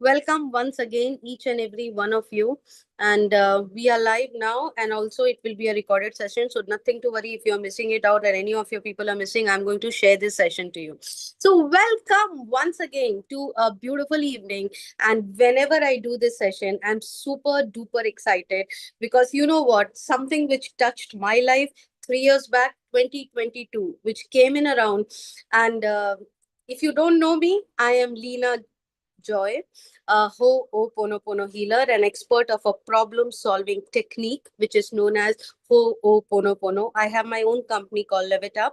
Welcome once again, each and every one of you. And we are live now, and also it will be a recorded session. So, nothing to worry if you're missing it out or any of your people are missing. I'm going to share this session to you. So, welcome once again to a beautiful evening. And whenever I do this session, I'm super duper excited because you know what? Something which touched my life 3 years back, 2022, which came in around. And if you don't know me, I am Leena Joy, a Ho'oponopono healer, an expert of a problem solving technique which is known as Ho'oponopono. I have my own company called Levita.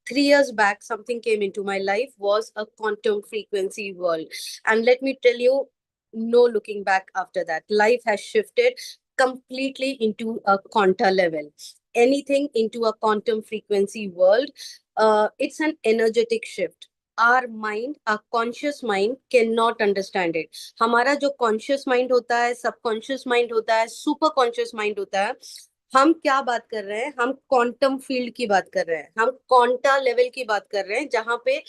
3 years back, something came into my life was a quantum frequency world. And let me tell you, no looking back after that. Life has shifted completely into a quanta level. Anything into a quantum frequency world, it's an energetic shift. Our mind, our conscious mind cannot understand it. हमारा जो conscious mind होता है, subconscious mind होता है, super conscious mind होता है, हम क्या बात कर रहे हैं? हम क्वांटम फील्ड की बात कर रहे हैं, हम क्वांटा लेवल की बात कर रहे हैं, जहां पे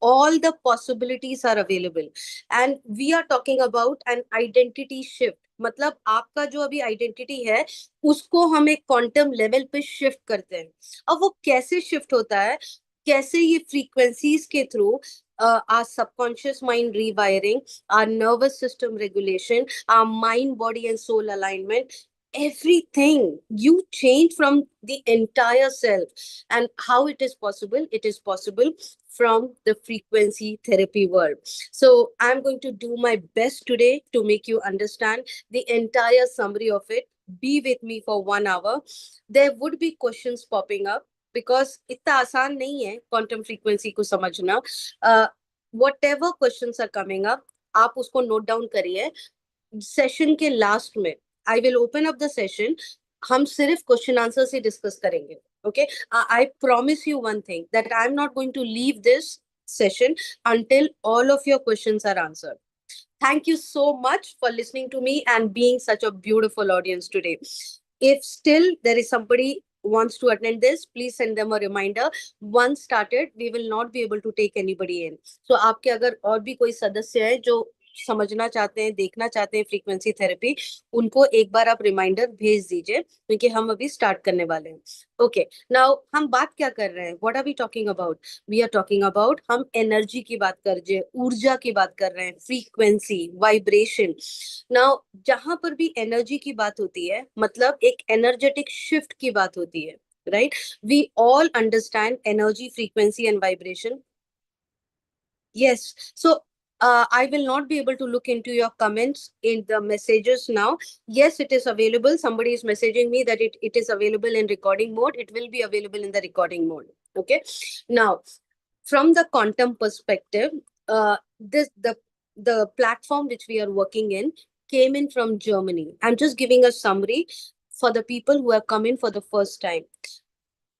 all the possibilities are available and we are talking about an identity shift. मतलब आपका जो अभी आइडेंटिटी है उसको हम एक क्वांटम लेवल पे शिफ्ट करते हैं. अब वो कैसे शिफ्ट होता है, कैसे ये फ्रीक्वेंसीज के through our subconscious mind rewiring, our nervous system regulation, our mind, body, and soul alignment, everything you change from the entire self. And how it is possible? It is possible from the frequency therapy world. So I'm going to do my best today to make you understand the entire summary of it. Be with me for 1 hour. There would be questions popping up because इतना आसान नहीं है quantum frequency को समझना. Whatever question are coming up, आप उसको note down करिए. Session के लास्ट में I will open up the session. हम सिर्फ क्वेश्चन आंसर से डिस्कस करेंगे. Okay, I promise you one thing that I am not going to leave this session until all of your questions are answered. Thank you so much for listening to me and being such a beautiful audience today. If still there is somebody wants to attend this, please send them a reminder. Once started, we will not be able to take anybody in. So आपके अगर और भी कोई सदस्य है जो समझना चाहते हैं, देखना चाहते हैं फ्रीक्वेंसी थेरेपी, उनको एक बार आप रिमाइंडर भेज दीजिए क्योंकि हम अभी स्टार्ट करने वाले हैं. ओके, नाउ हम बात क्या कर रहे हैं? What are we talking about? We are talking about, हम एनर्जी की बात कर रहे हैं, ऊर्जा की बात कर रहे हैं, फ्रीक्वेंसी, वाइब्रेशन. नाउ जहां पर भी एनर्जी की बात होती है मतलब एक एनर्जेटिक शिफ्ट की बात होती है, right? We all understand energy, frequency, and vibration. Yes. So I will not be able to look into your comments in the messages now. Yes, it is available. Somebody is messaging me that it is available in recording mode. It will be available in the recording mode. Okay. Now, from the quantum perspective, this the platform which we are working in came in from Germany. I'm just giving a summary for the people who have come in for the first time.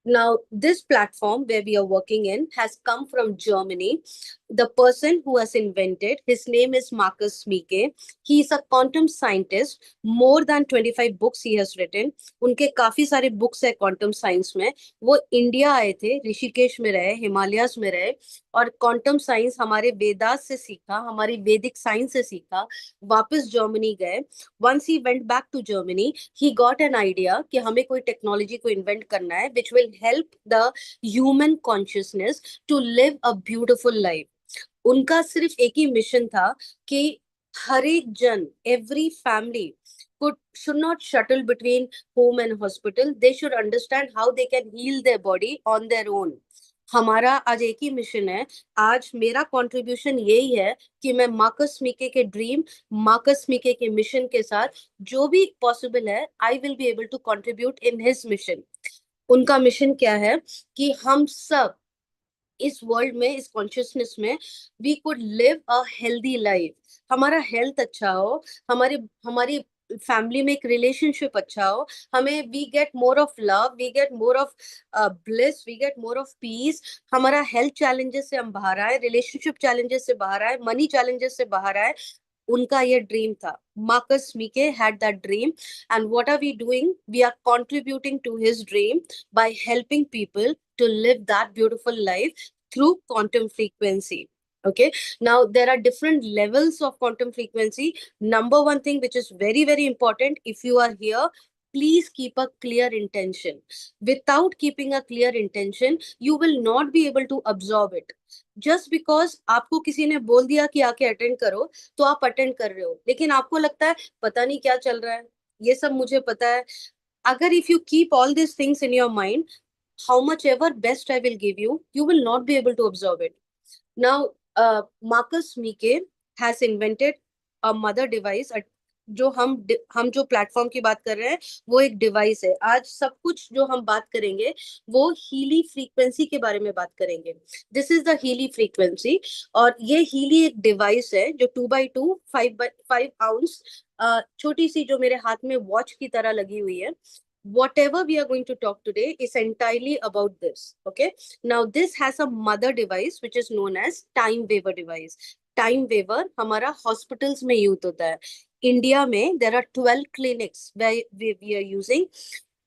Now, this platform where we are working in has come from Germany. The person who has invented, his name is Marcus Mieke. He is a quantum scientist. More than 25 books he has written. उनके काफी सारे books है quantum science में. वो India आए थे, ऋषिकेश में रहे, हिमालयास में रहे और क्वांटम साइंस हमारे वेदास से सीखा, हमारी वैदिक साइंस से सीखा, वापस जर्मनी गए. Once he went back to Germany, he got an idea कि हमें कोई टेक्नोलॉजी को इन्वेंट करना है which will help the human consciousness to live a beautiful life. उनका सिर्फ एक ही मिशन था कि हर एक जन, every family should not shuttle between home and hospital. They should understand how they can heal their body on their own. हमारा आज एक ही मिशन है. आज मेरा कंट्रीब्यूशन यही है कि मैं मार्कस मीके के ड्रीम, मार्कस मीके के मिशन के साथ जो भी पॉसिबल है, I will be able to contribute in his mission. उनका मिशन क्या है कि हम सब इस वर्ल्ड में, इस कॉन्शियसनेस में we could live a healthy life. हमारा हेल्थ अच्छा हो, हमारी हमारी फैमिली में एक रिलेशनशिप अच्छा हो, हमें we get more of love, we get more of bliss, we get more of peace. हमारा हेल्थ चैलेंजेस से हम बाहर आए, रिलेशनशिप चैलेंजेस से बाहर आए, मनी चैलेंजेस से बाहर आए. उनका ये ड्रीम था. Marcus मीके had that dream and what are we doing? We are contributing to his dream by helping people to live that beautiful life through quantum frequency. Okay, now there are different levels of quantum frequency. Number one thing which is very, very important, if you are here, please keep a clear intention. Without keeping a clear intention, you will not be able to absorb it. Just because आपको किसी ने बोल दिया कि आके attend करो, तो आप अटेंड कर रहे हो, लेकिन आपको लगता है पता नहीं क्या चल रहा है, ये सब मुझे पता है. अगर if you keep all these things in your mind, how much ever best I will give you, you will not be able to absorb it. Now, Marcus Meeke has invented a mother device. जो हम जो platform की बात कर रहे हैं वो एक डिवाइस है. आज सब कुछ जो हम बात करेंगे वो हीली फ्रीक्वेंसी के बारे में बात करेंगे. This is the Healy frequency. और ये हीली एक डिवाइस है जो 2x2 5x5 आउंस छोटी सी जो मेरे हाथ में वॉच की तरह लगी हुई है. Whatever we are going to talk today is entirely about this. Okay. Now this has a mother device which is known as time waver device. Time waver हमारा hospitals में use होता है. India में there are 12 clinics where we are using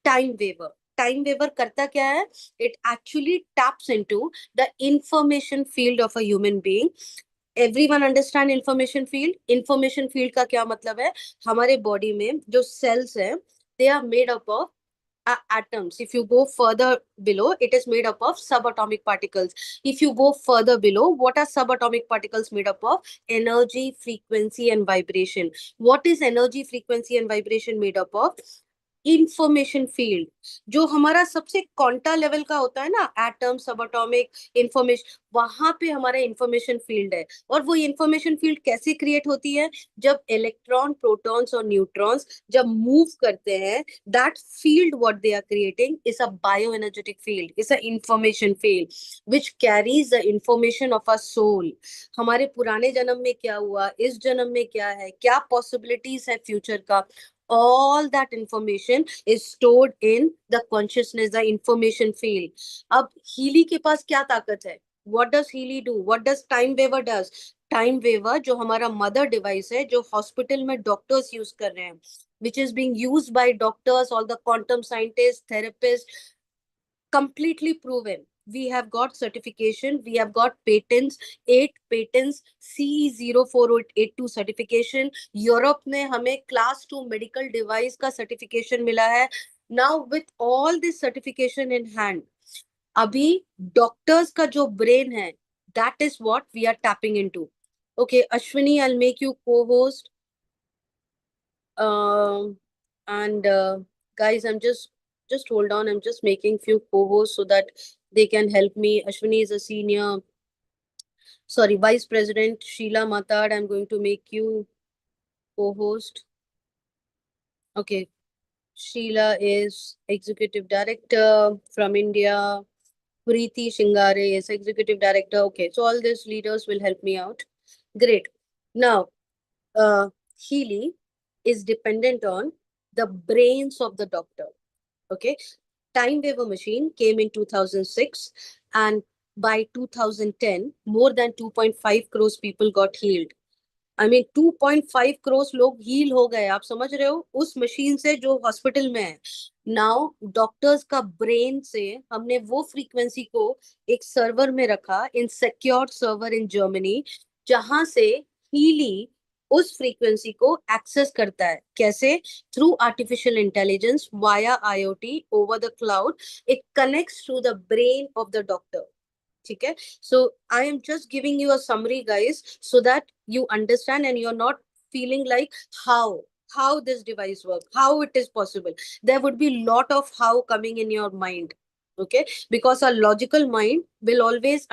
time waver. Time waver करता क्या है? It actually taps into the information field of a human being. Everyone understand information field? Information field का क्या मतलब है? हमारे body में जो cells हैं, they are made up of atoms. If you go further below, it is made up of subatomic particles. If you go further below, what are subatomic particles made up of? Energy, frequency, and vibration. What is energy, frequency, and vibration made up of? Information field. जो हमारा सबसे quanta level का होता है ना, atom, subatomic, information, वहां पे हमारा इंफॉर्मेशन फील्ड है. और वो इंफॉर्मेशन फील्ड कैसे क्रिएट होती है? जब इलेक्ट्रॉन, प्रोटॉन्स और न्यूट्रॉन्स जब मूव करते हैं, that field what they are creating is a bioenergetic field, is a information field which carries the information of a soul. हमारे पुराने जन्म में क्या हुआ, इस जन्म में क्या है, क्या पॉसिबिलिटीज है फ्यूचर का, all that information is stored in the consciousness, the information field. अब हीली के पास क्या ताकत है? What does Healy do? What does time waver does? Time waver जो हमारा मदर डिवाइस है, जो हॉस्पिटल में डॉक्टर्स यूज कर रहे हैं, which is being used by doctors, all the quantum scientists, therapists, completely proven. We have got certification, we have got patents, 8 patents, CE 04882 certification. Europe में हमें क्लास 2 मेडिकल डिवाइस का certification मिला है. Now with all this certification in hand, अभी doctors का जो brain है, that is what we are tapping into. Okay Ashwini, I will make you co-host. And guys, I'm just hold on, I'm just making few co-hosts so that they can help me. Ashwini is a senior, sorry, vice president. Sheila Matad, I'm going to make you co-host. Okay, Sheila is executive director from India. Preeti Shingare is executive director. Okay, so all these leaders will help me out. Great. Now, Healy is dependent on the brains of the doctor. Okay, time waver machine came in 2006, and by 2010 more than 2.5 crores people got healed. I mean 2.5 crores लोग heal हो गए. आप समझ रहे हो उस machine से जो हॉस्पिटल में है. नाउ डॉक्टर्स का ब्रेन से हमने वो फ्रीक्वेंसी को एक सर्वर में रखा, इन सिक्योर सर्वर इन जर्मनी, जहां से हीली उस फ्रीक्वेंसी को एक्सेस करता है. कैसे? Through artificial intelligence via IoT over the cloud. It connects to the brain of the doctor. ठीक है. So I am just giving you a summary, guys, so that you understand and you're not feeling like how this device works, how it is possible. There would be lot of how coming in your mind. Okay, because our logical mind will always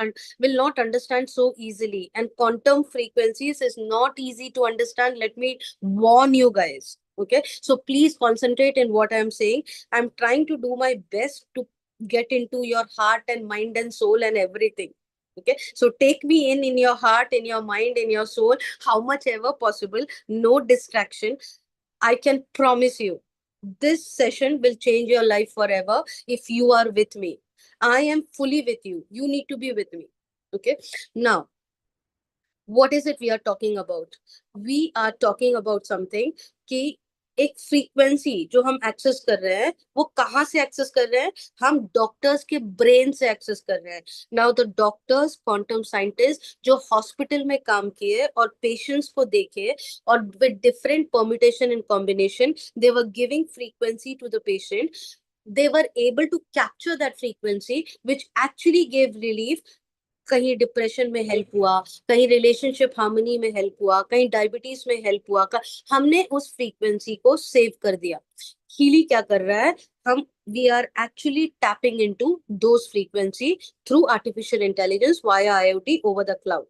will not understand so easily, and quantum frequencies is not easy to understand. Let me warn you guys. Okay, so please concentrate in what I'm saying. I'm trying to do my best to get into your heart and mind and soul and everything. Okay, so take me in your heart, in your mind, in your soul, how much ever possible. No distraction. I can promise you this session will change your life forever if you are with me. I am fully with you, you need to be with me. Okay, now what is it we are talking about? We are talking about something ki एक frequency जो हम access कर रहे हैं, वो कहाँ से access कर रहे हैं? हम डॉक्टर्स के ब्रेन से एक्सेस कर रहे हैं। Now the doctors, quantum scientist जो हॉस्पिटल में काम किए और पेशेंट्स को देखे, और with different permutation and combination they were giving frequency to the patient, they were able to capture that frequency which actually gave relief। कहीं डिप्रेशन में हेल्प हुआ, कहीं रिलेशनशिप हार्मनी में हेल्प हुआ, कहीं डायबिटीज में हेल्प हुआ, हमने उस फ्रीक्वेंसी को सेव कर दिया। हीली क्या कर रहा है? हम we are actually tapping into those frequency through artificial intelligence via IoT over the cloud.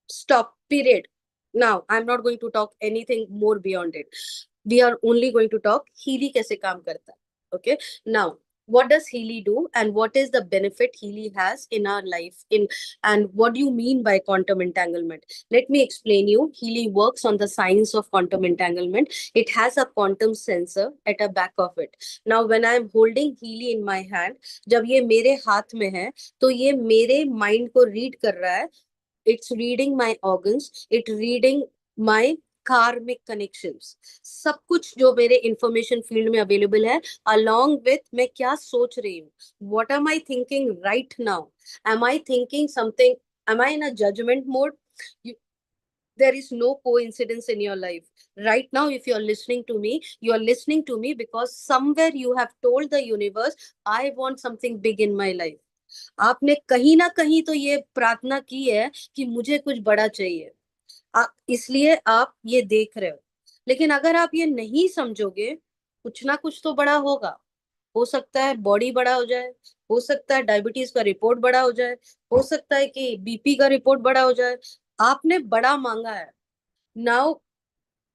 Stop, period. Now I'm not going to talk anything more beyond it. We are only going to talk Healy कैसे काम करता है. Okay, now what does Healy do and what is the benefit Healy has in our life, in and what do you mean by quantum entanglement? Let me explain you. Healy works on the science of quantum entanglement. It has a quantum sensor at the back of it. Now when I am holding Healy in my hand, जब ये मेरे हाथ में है तो ये मेरे mind को रीड कर रहा है, it's reading my organs, it reading my karmic connections, सब कुछ जो मेरे इंफॉर्मेशन फील्ड में अवेलेबल है, along with मैं क्या सोच रही हूँ, what am I thinking right now, am I thinking something, am I in a judgment mode? you, there is no coincidence in your life. Right now if you are listening to me, you are listening to me because somewhere you have told the universe, I want something big in my life। आपने कहीं ना कहीं तो ये प्रार्थना की है कि मुझे कुछ बड़ा चाहिए, इसलिए आप ये देख रहे हो। लेकिन अगर आप ये नहीं समझोगे, कुछ ना कुछ तो बड़ा होगा। हो सकता है बॉडी बड़ा हो जाए, हो सकता है डायबिटीज का रिपोर्ट बड़ा हो जाए, हो सकता है कि बीपी का रिपोर्ट बड़ा हो जाए। आपने बड़ा मांगा है। Now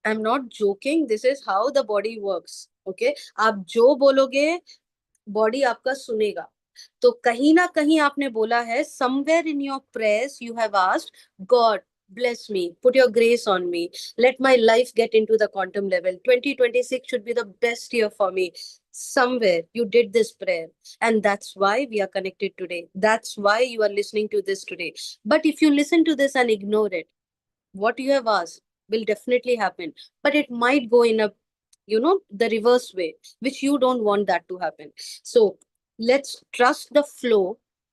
I am not joking, this is how the body works. Okay, आप जो बोलोगे बॉडी आपका सुनेगा। तो कहीं ना कहीं आपने बोला है, somewhere in your prayers you have asked God, bless me, put your grace on me, let my life get into the quantum level, 2026 should be the best year for me. Somewhere you did this prayer, and that's why we are connected today, that's why you are listening to this today. But if you listen to this and ignore it, what you have asked will definitely happen, but it might go in a, the reverse way, which you don't want that to happen. So let's trust the flow,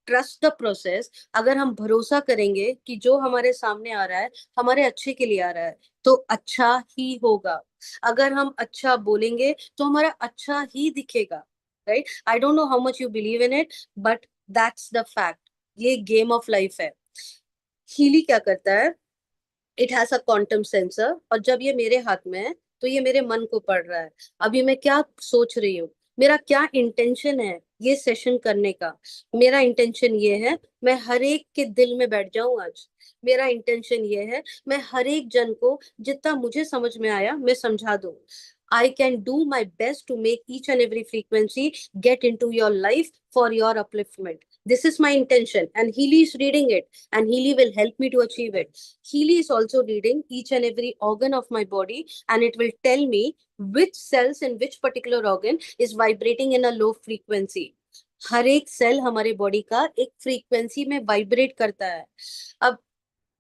trust the process. अगर हम भरोसा करेंगे कि जो हमारे सामने आ रहा है हमारे अच्छे के लिए आ रहा है, तो अच्छा ही होगा। अगर हम अच्छा बोलेंगे तो हमारा अच्छा ही दिखेगा। Right, I don't know how much you believe in it, but that's the fact. ये गेम ऑफ लाइफ है। हीली क्या करता है? It has a quantum sensor, और जब ये मेरे हाथ में है तो ये मेरे मन को पढ़ रहा है। अभी मैं क्या सोच रही हूँ, मेरा क्या इंटेंशन है ये सेशन करने का। मेरा इंटेंशन ये है, मैं हर एक के दिल में बैठ जाऊं आज। मेरा इंटेंशन ये है, मैं हर एक जन को जितना मुझे समझ में आया मैं समझा दूं। I can do my best to make each and every frequency get into your life for your upliftment. This is my intention, and Healy is reading it, and Healy will help me to achieve it. Healy is also reading each and every organ of my body, and it will tell me which cells in which particular organ is vibrating in a low frequency. हर एक cell हमारे body का एक frequency में vibrate करता है। अब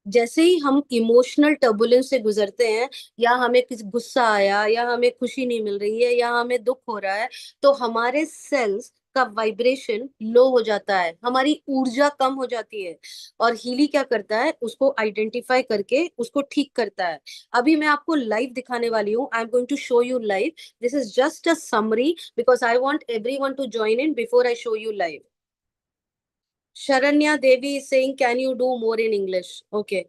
जैसे ही हम इमोशनल टर्बुलेंस से गुजरते हैं, या हमें किसी गुस्सा आया, या हमें खुशी नहीं मिल रही है, या हमें दुख हो रहा है, तो हमारे सेल्स का वाइब्रेशन लो हो जाता है, हमारी ऊर्जा कम हो जाती है। और हीली क्या करता है? उसको आइडेंटिफाई करके उसको ठीक करता है। अभी मैं आपको लाइव दिखाने वाली हूँ। I am going to show you live. This is just a summary because I want everyone to join in before I show you live. Sharanya Devi is saying, can you do more in English? Okay.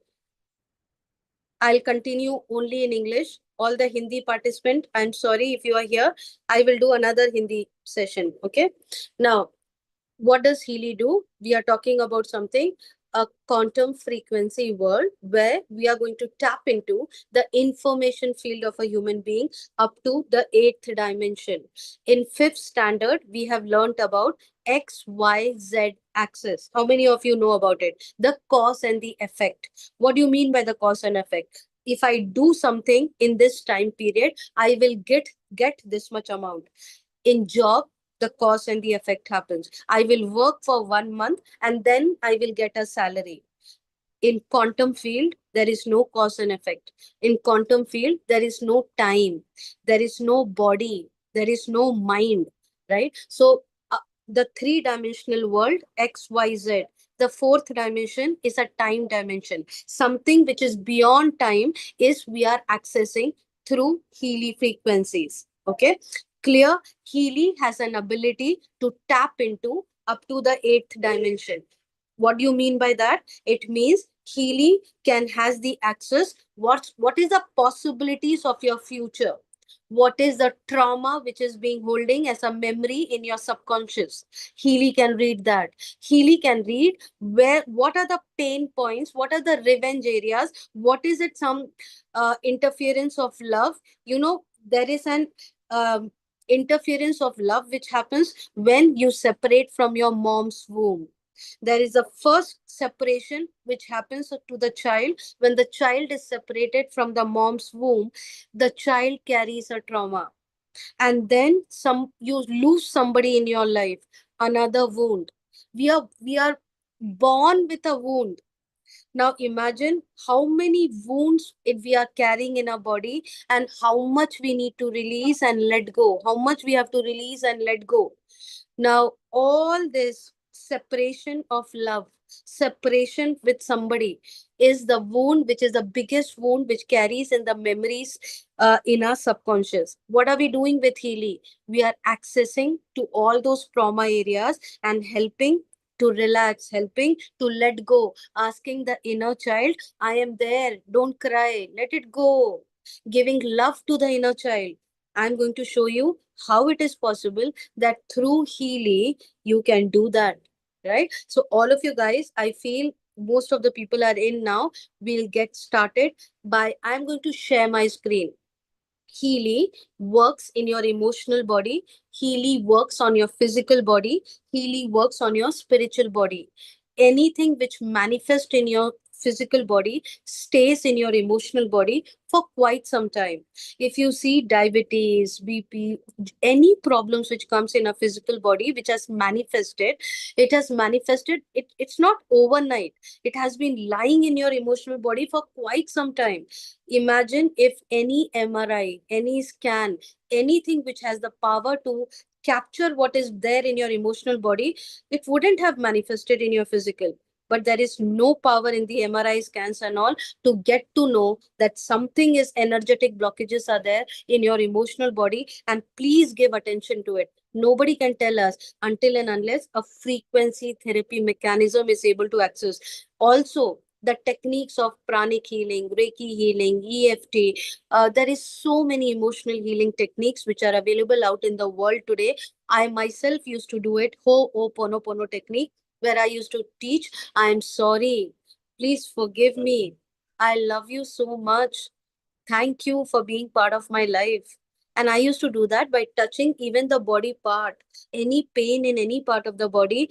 I'll continue only in English. All the Hindi participant, I'm sorry if you are here. I will do another Hindi session. Okay. Now, what does Healy do? We are talking about something, a quantum frequency world where we are going to tap into the information field of a human being up to the eighth dimension. In fifth standard, we have learned about X, Y, Z axis. How many of you know about it? The cause and the effect. What do you mean by the cause and effect? If I do something in this time period, I will get this much amount. In job, the cause and the effect happens. I will work for 1 month and then I will get a salary. In quantum field, there is no cause and effect. In quantum field, there is no time, there is no body, there is no mind, right? So the three-dimensional world, X, Y, Z, the fourth dimension is a time dimension. Something which is beyond time is we are accessing through Healy frequencies. Okay, clear? Healy has an ability to tap into up to the eighth dimension. What do you mean by that? It means Healy can has the access. What is the possibilities of your future? What is the trauma which is being holding as a memory in your subconscious? Healy can read that. Healy can read where what are the pain points, what are the revenge areas, what is it, some interference of love. There is an interference of love which happens when you separate from your mom's womb. There is a first separation which happens to the child. When the child is separated from the mom's womb, the child carries a trauma, and then you lose somebody in your life, another wound. We are born with a wound. Now imagine how many wounds if we are carrying in our body, and how much we need to release and let go, how much we have to release and let go. Now, all this separation of love, separation with somebody is the wound, which is the biggest wound which carries in the memories in our subconscious. What are we doing with Healy? We are accessing to all those trauma areas and helping to relax, helping to let go, asking the inner child, I am there, don't cry, let it go, giving love to the inner child. I'm going to show you how it is possible that through Healy you can do that, right? So all of you guys, I feel most of the people are in now. We'll get started by, I'm going to share my screen. Healy works in your emotional body. Healy works on your physical body. Healy works on your spiritual body. Anything which manifests in your physical body stays in your emotional body for quite some time. If you see diabetes, BP, any problems which comes in a physical body which has manifested, it's not overnight. It has been lying in your emotional body for quite some time. Imagine if any MRI, any scan, anything which has the power to capture what is there in your emotional body, it wouldn't have manifested in your physical. But there is no power in the MRI scans and all to get to know that something is energetic blockages are there in your emotional body, and please give attention to it. Nobody can tell us until and unless a frequency therapy mechanism is able to access. Also, the techniques of pranic healing, Reiki healing, EFT. There is so many emotional healing techniques which are available out in the world today. I myself used to do it, Ho'oponopono technique, where I used to teach, I am sorry, please forgive me. I love you so much. Thank you for being part of my life. And I used to do that by touching even the body part. Any pain in any part of the body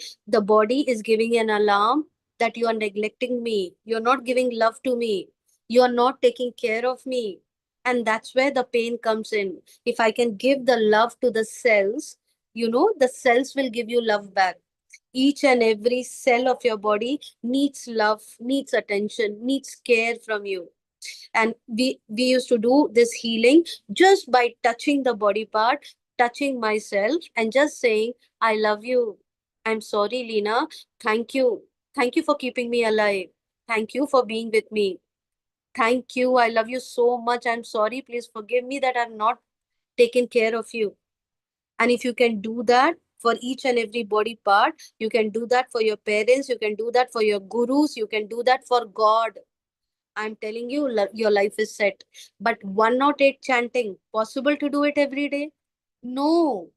is giving an alarm that you are neglecting me. You're not giving love to me. You are not taking care of me. And that's where the pain comes in. If I can give the love to the cells, the cells will give you love back. Each and every cell of your body needs love, needs attention, needs care from you. And we used to do this healing just by touching the body part, touching myself, and just saying, I love you, I'm sorry, Lena, thank you, thank you for keeping me alive, thank you for being with me, thank you, I love you so much, I'm sorry, please forgive me that I've not taken care of you. And if you can do that for each and every body part, you can do that for your parents, you can do that for your gurus, you can do that for God. I'm telling you, your life is set. But 108 chanting, possible to do it every day? No.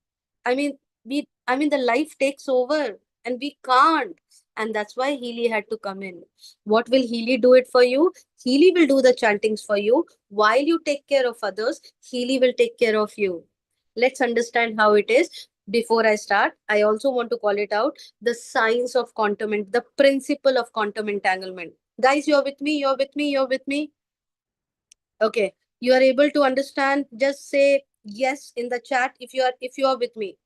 I mean, the life takes over and we can't. And that's why Healy had to come in. What will Healy do it for you? Healy will do the chantings for you. While you take care of others, Healy will take care of you. Let's understand how it is. Before I start, I also want to call it out, the science of quantum and the principle of quantum entanglement. Guys, you're with me, you're with me, you're with me. Okay, you are able to understand. Just say yes in the chat if you are with me.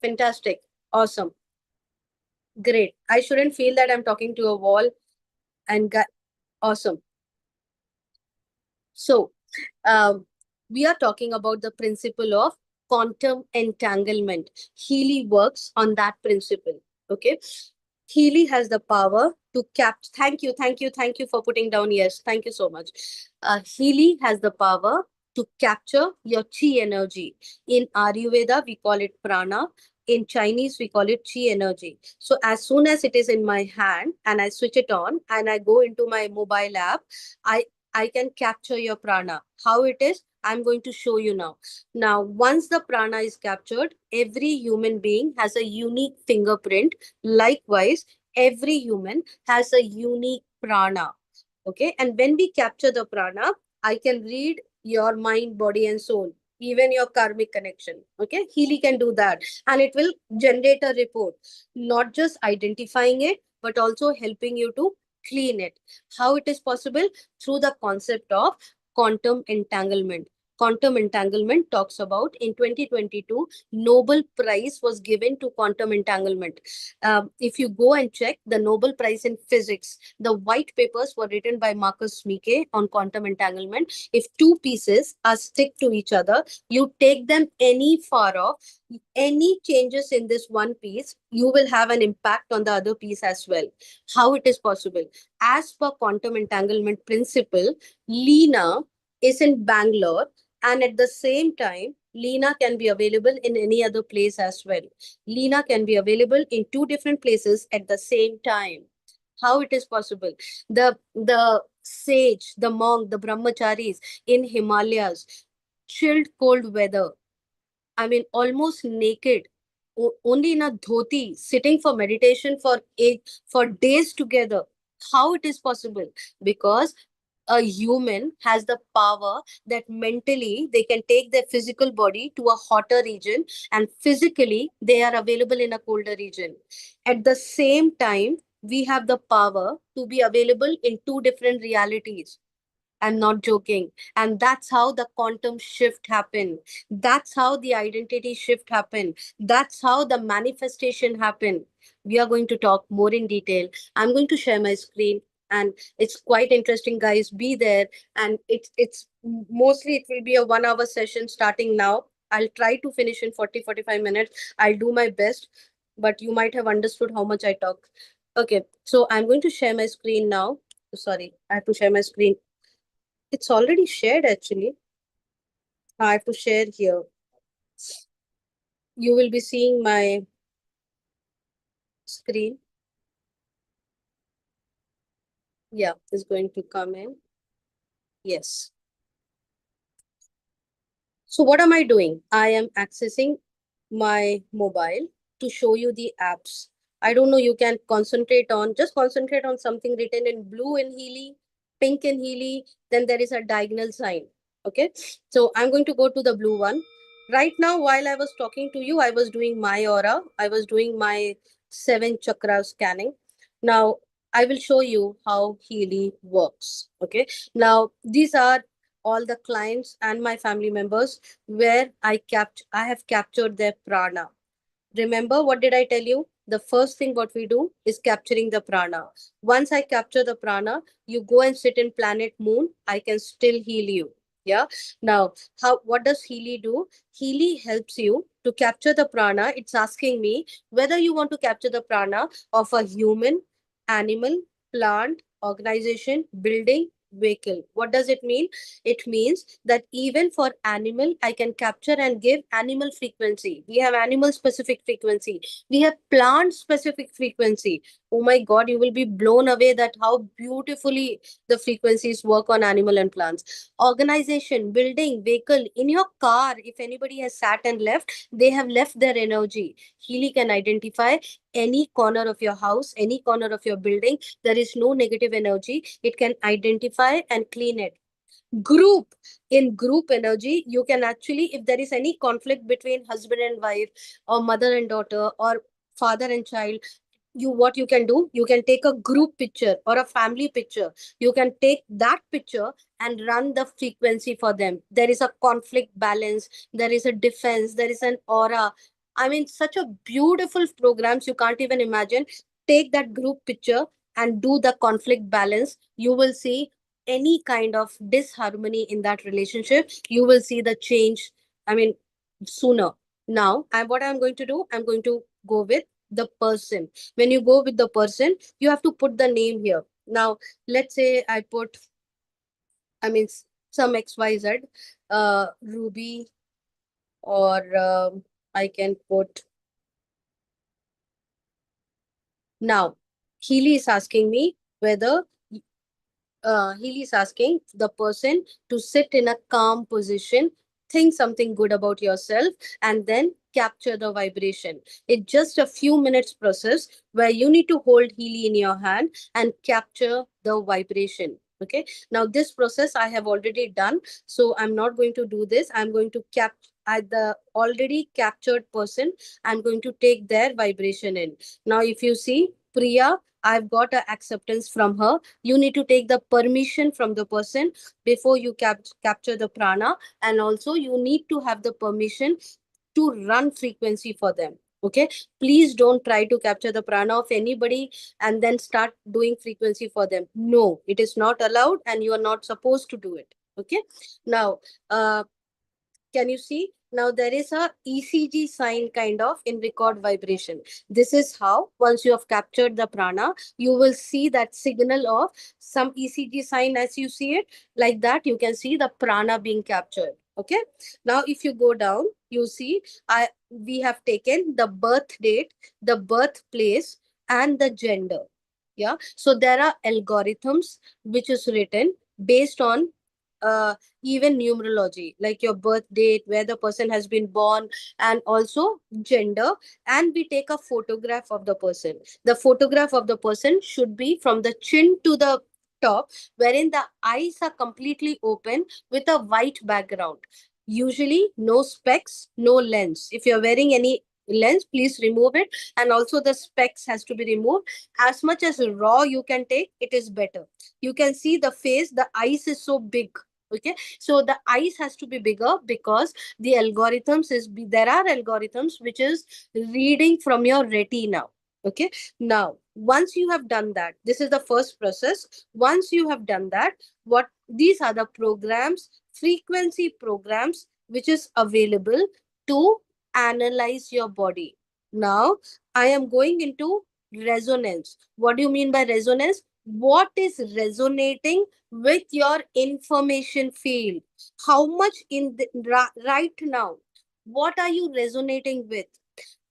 Fantastic. Awesome. Great. I shouldn't feel that I'm talking to a wall. And awesome. So, um, we are talking about the principle of quantum entanglement. Healy works on that principle. Okay. Healy has the power to thank you for putting down yes. Thank you so much. Healy has the power to capture your chi energy. In Ayurveda, we call it prana. In Chinese, we call it chi energy. So as soon as it is in my hand and I switch it on and I go into my mobile app, I I can capture your prana. How it is? I'm going to show you now. Now, once the prana is captured, every human being has a unique fingerprint. Likewise, every human has a unique prana. Okay. And when we capture the prana, I can read your mind, body, and soul, even your karmic connection. Okay. Healy can do that. And it will generate a report, not just identifying it, but also helping you to clean it. How it is possible? Through the concept of quantum entanglement. Quantum entanglement talks about in 2022, Nobel Prize was given to quantum entanglement. If you go and check the Nobel Prize in physics, the white papers were written by Marcus Mieke on quantum entanglement. If two pieces are stick to each other, you take them any far off, any changes in this one piece, you will have an impact on the other piece as well. How it is possible? As per quantum entanglement principle, Lena is in Bangalore, and at the same time, Lena can be available in any other place as well. Lena can be available in two different places at the same time. How it is possible? The sage, the monk, the brahmacharis in Himalayas, chilled cold weather, I mean, almost naked, only in a dhoti, sitting for meditation for days together. How it is possible? Because a human has the power that mentally they can take their physical body to a hotter region, and physically they are available in a colder region. At the same time, we have the power to be available in two different realities. I'm not joking. And that's how the quantum shift happened. That's how the identity shift happened. That's how the manifestation happened. We are going to talk more in detail. I'm going to share my screen, and it's quite interesting, guys. Be there. And it's mostly it will be a 1 hour session starting now. I'll try to finish in 40-45 minutes. I'll do my best, but you might have understood how much I talk. Okay, so I'm going to share my screen now. Sorry, I have to share my screen. It's already shared actually. I have to share here. You will be seeing my screen. Yeah, it's going to come in. Yes. So what am I doing? I am accessing my mobile to show you the apps. I don't know, you can just concentrate on something written in blue in Healy, pink in Healy, then there is a diagonal sign. Okay. So I'm going to go to the blue one. Right now, while I was talking to you, I was doing my aura. I was doing my 7 chakra scanning. Now, I will show you how Healy works. Okay. Now, these are all the clients and my family members where I have captured their prana. Remember, what did I tell you? The first thing what we do is capturing the prana. Once I capture the prana, you go and sit in planet moon. I can still heal you. Yeah. Now, what does Healy do? Healy helps you to capture the prana. It's asking me whether you want to capture the prana of a human, animal, plant, organization, building, vehicle. What does it mean? It means that even for animal, I can capture and give animal frequency. We have animal specific frequency. We have plant specific frequency. Oh my God, you will be blown away that how beautifully the frequencies work on animal and plants. Organization, building, vehicle, in your car, if anybody has sat and left, they have left their energy. Healy can identify any corner of your house, any corner of your building. There is no negative energy. It can identify and clean it. Group, in group energy, you can actually, if there is any conflict between husband and wife, or mother and daughter, or father and child, what you can do, you can take a group picture or a family picture. You can take that picture and run the frequency for them. There is a conflict balance, there is a defense, there is an aura. I mean, such a beautiful programs, you can't even imagine. Take that group picture, and do the conflict balance, you will see any kind of disharmony in that relationship. You will see the change, I mean, sooner. Now, what I'm going to do, I'm going to go with the person. When you go with the person, you have to put the name here. Now, let's say I put, I mean, some XYZ, Ruby, or I can put. Now, Healy is asking me whether Healy is asking the person to sit in a calm position, think something good about yourself, and then capture the vibration. It's just a few minutes process where you need to hold Healy in your hand and capture the vibration. Okay. Now, this process I have already done, so I'm not going to do this. I'm going to at the already captured person. I'm going to take their vibration in. Now, if you see Priya, I've got a acceptance from her. You need to take the permission from the person before you capture the prana, and also you need to have the permission to run frequency for them. Okay, please don't try to capture the prana of anybody and then start doing frequency for them. No, it is not allowed and you are not supposed to do it. Okay. Now, can you see? Now there is a ECG sign kind of in record vibration. This is how, once you have captured the prana, you will see that signal of some ECG sign as you see it. Like that, you can see the prana being captured. Okay. Now, if you go down, you see we have taken the birth date, the birthplace, and the gender. Yeah. So there are algorithms which is written based on even numerology, like your birth date, where the person has been born, and also gender. And we take a photograph of the person. The photograph of the person should be from the chin to the top, wherein the eyes are completely open with a white background. Usually, no specs, no lens. If you're wearing any lens, please remove it. And also, the specs has to be removed. As much as raw you can take, it is better. You can see the face, the eyes is so big. Okay, so the eyes has to be bigger because the algorithms there are algorithms which is reading from your retina. Okay. Now, once you have done that, this is the first process. Once you have done that, what these are the programs, frequency programs, which is available to analyze your body. Now, I am going into resonance. What do you mean by resonance? What is resonating with your information field? How much right now? What are you resonating with?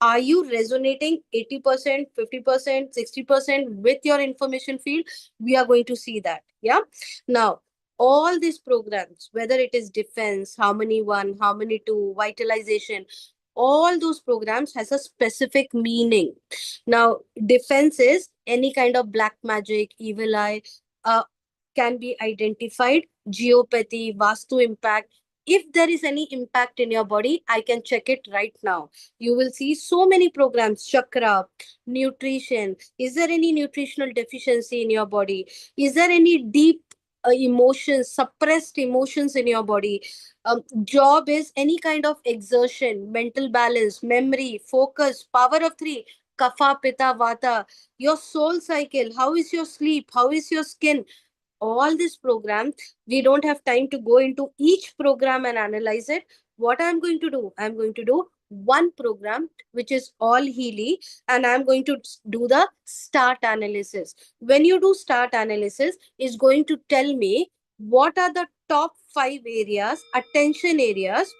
Are you resonating 80%, 50%, 60% with your information field? We are going to see that. Yeah. Now, all these programs, whether it is defense, harmony one, harmony two, vitalization, all those programs has a specific meaning. Now, defense is any kind of black magic, evil eye, uh, can be identified, geopathy, vastu impact. If there is any impact in your body, I can check it right now. You will see so many programs, chakra, nutrition. Is there any nutritional deficiency in your body? Is there any deep emotions, suppressed emotions in your body? Job is any kind of exertion, mental balance, memory, focus, power of three, kapha, pitta, vata, your soul cycle. How is your sleep? How is your skin? All these programs, we don't have time to go into each program and analyze it. What I'm going to do, I'm going to do one program which is all Healy, and I'm going to do the start analysis. When you do start analysis, it's going to tell me what are the top 5 areas, attention areas.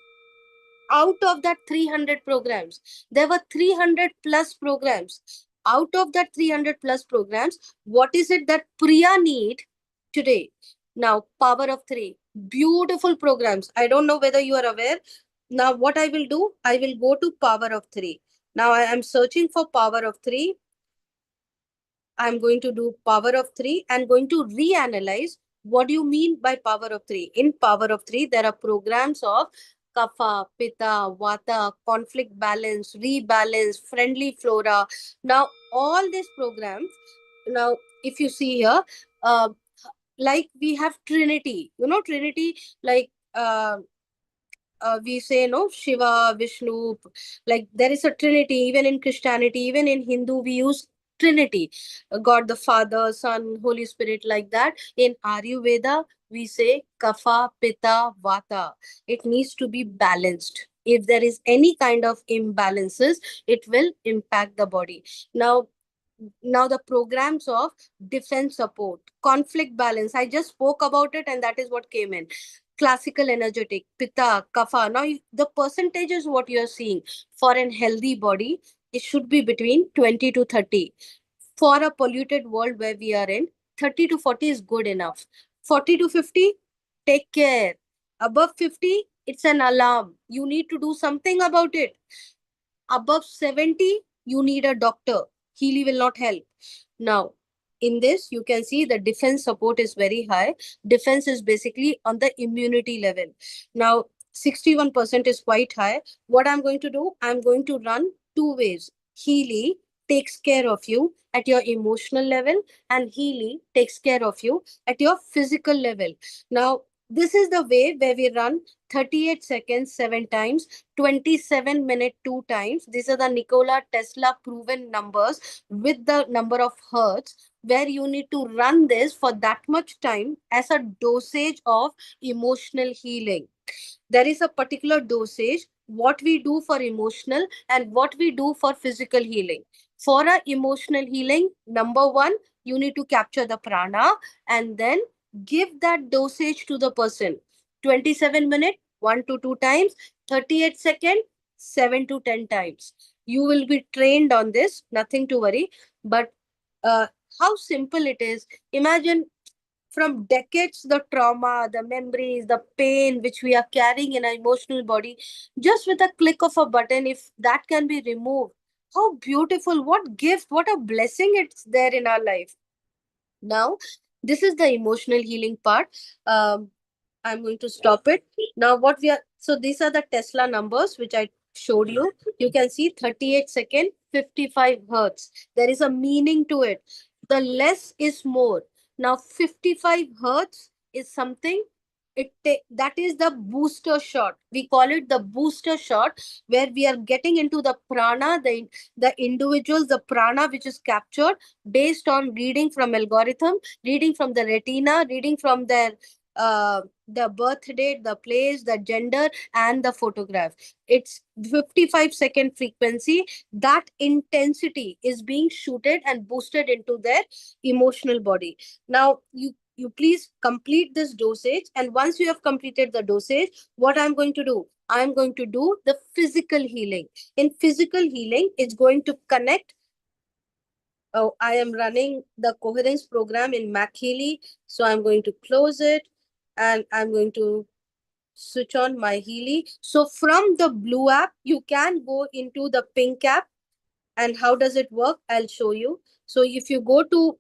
Out of that 300 programs, there were 300 plus programs. Out of that 300 plus programs, what is it that Priya need today? Now, power of three, beautiful programs. I don't know whether you are aware. Now, what I will do, I will go to power of three. Now, I am searching for power of three. I'm going to do power of three and going to reanalyze what do you mean by power of three. In power of three, there are programs of kapha, pitta, vata, conflict balance, rebalance, friendly flora. Now, all these programs, now, if you see here, uh, like we have Trinity, Trinity, like we say, no, Shiva, Vishnu, like there is a Trinity, even in Christianity, even in Hindu, we use Trinity, God the Father, Son, Holy Spirit, like that. In Ayurveda, we say Kapha, Pitta, Vata. It needs to be balanced. If there is any kind of imbalances, it will impact the body. Now the programs of defense support, conflict balance, I just spoke about it, and that is what came in. Classical energetic, Pitta, Kapha. Now the percentage is what you're seeing. For an healthy body, it should be between 20 to 30. For a polluted world where we are in, 30 to 40 is good enough. 40 to 50, take care. Above 50, it's an alarm. You need to do something about it. Above 70, you need a doctor. Healy will not help. Now, in this, you can see the defense support is very high. Defense is basically on the immunity level. Now, 61% is quite high. What I'm going to do, I'm going to run two ways. Healy takes care of you at your emotional level, and Healy takes care of you at your physical level. Now, this is the way where we run 38 seconds 7 times, 27 minute 2 times. These are the Nikola Tesla proven numbers with the number of hertz, where you need to run this for that much time as a dosage of emotional healing. There is a particular dosage, what we do for emotional and what we do for physical healing. For a emotional healing, number one, you need to capture the prana and then give that dosage to the person. 27 minute, 1 to 2 times, 38 second, 7 to 10 times. You will be trained on this, nothing to worry. But uh, how simple it is. Imagine from decades the trauma, the memories, the pain which we are carrying in our emotional body, just with a click of a button, if that can be removed, how beautiful, what gift, what a blessing it's there in our life. Now, this is the emotional healing part. I'm going to stop it. Now, what we are, so these are the Tesla numbers which I showed you. You can see 38 second, 55 hertz. There is a meaning to it. The less is more. Now, 55 hertz is something, that is the booster shot. We call it the booster shot, where we are getting into the prana, the individuals, the prana which is captured based on reading from algorithm, reading from the retina, reading from their the birth date, the place, the gender, and the photograph. It's 55-second frequency. That intensity is being shooted and boosted into their emotional body. Now, you please complete this dosage, and once you have completed the dosage, what I'm going to do, I'm going to do the physical healing. In physical healing, it's going to connect. Oh, I am running the coherence program in MacHealy. So I'm going to close it and I'm going to switch on my Healy. So from the blue app, you can go into the pink app. And how does it work? I'll show you. So if you go to,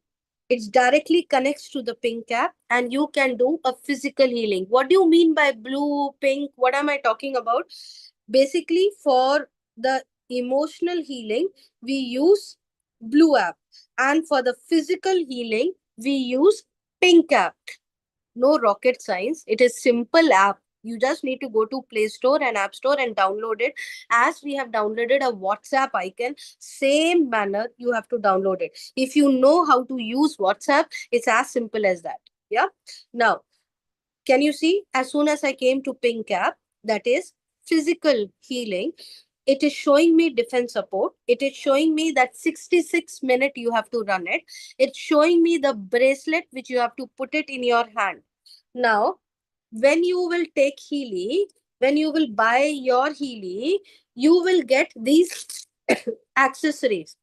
it directly connects to the pink app and you can do a physical healing. What do you mean by blue, pink? What am I talking about? Basically, for the emotional healing, we use blue app. And for the physical healing, we use pink app. No rocket science. It is simple app. You just need to go to Play Store and App Store and download it. As we have downloaded a WhatsApp icon, same manner you have to download it. If you know how to use WhatsApp, it's as simple as that. Yeah. Now, can you see, as soon as I came to pink app, that is physical healing, it is showing me defense support. It is showing me that 66 minute you have to run it. It's showing me the bracelet which you have to put it in your hand. Now, when you will take Healy, when you will buy your Healy, you will get these accessories.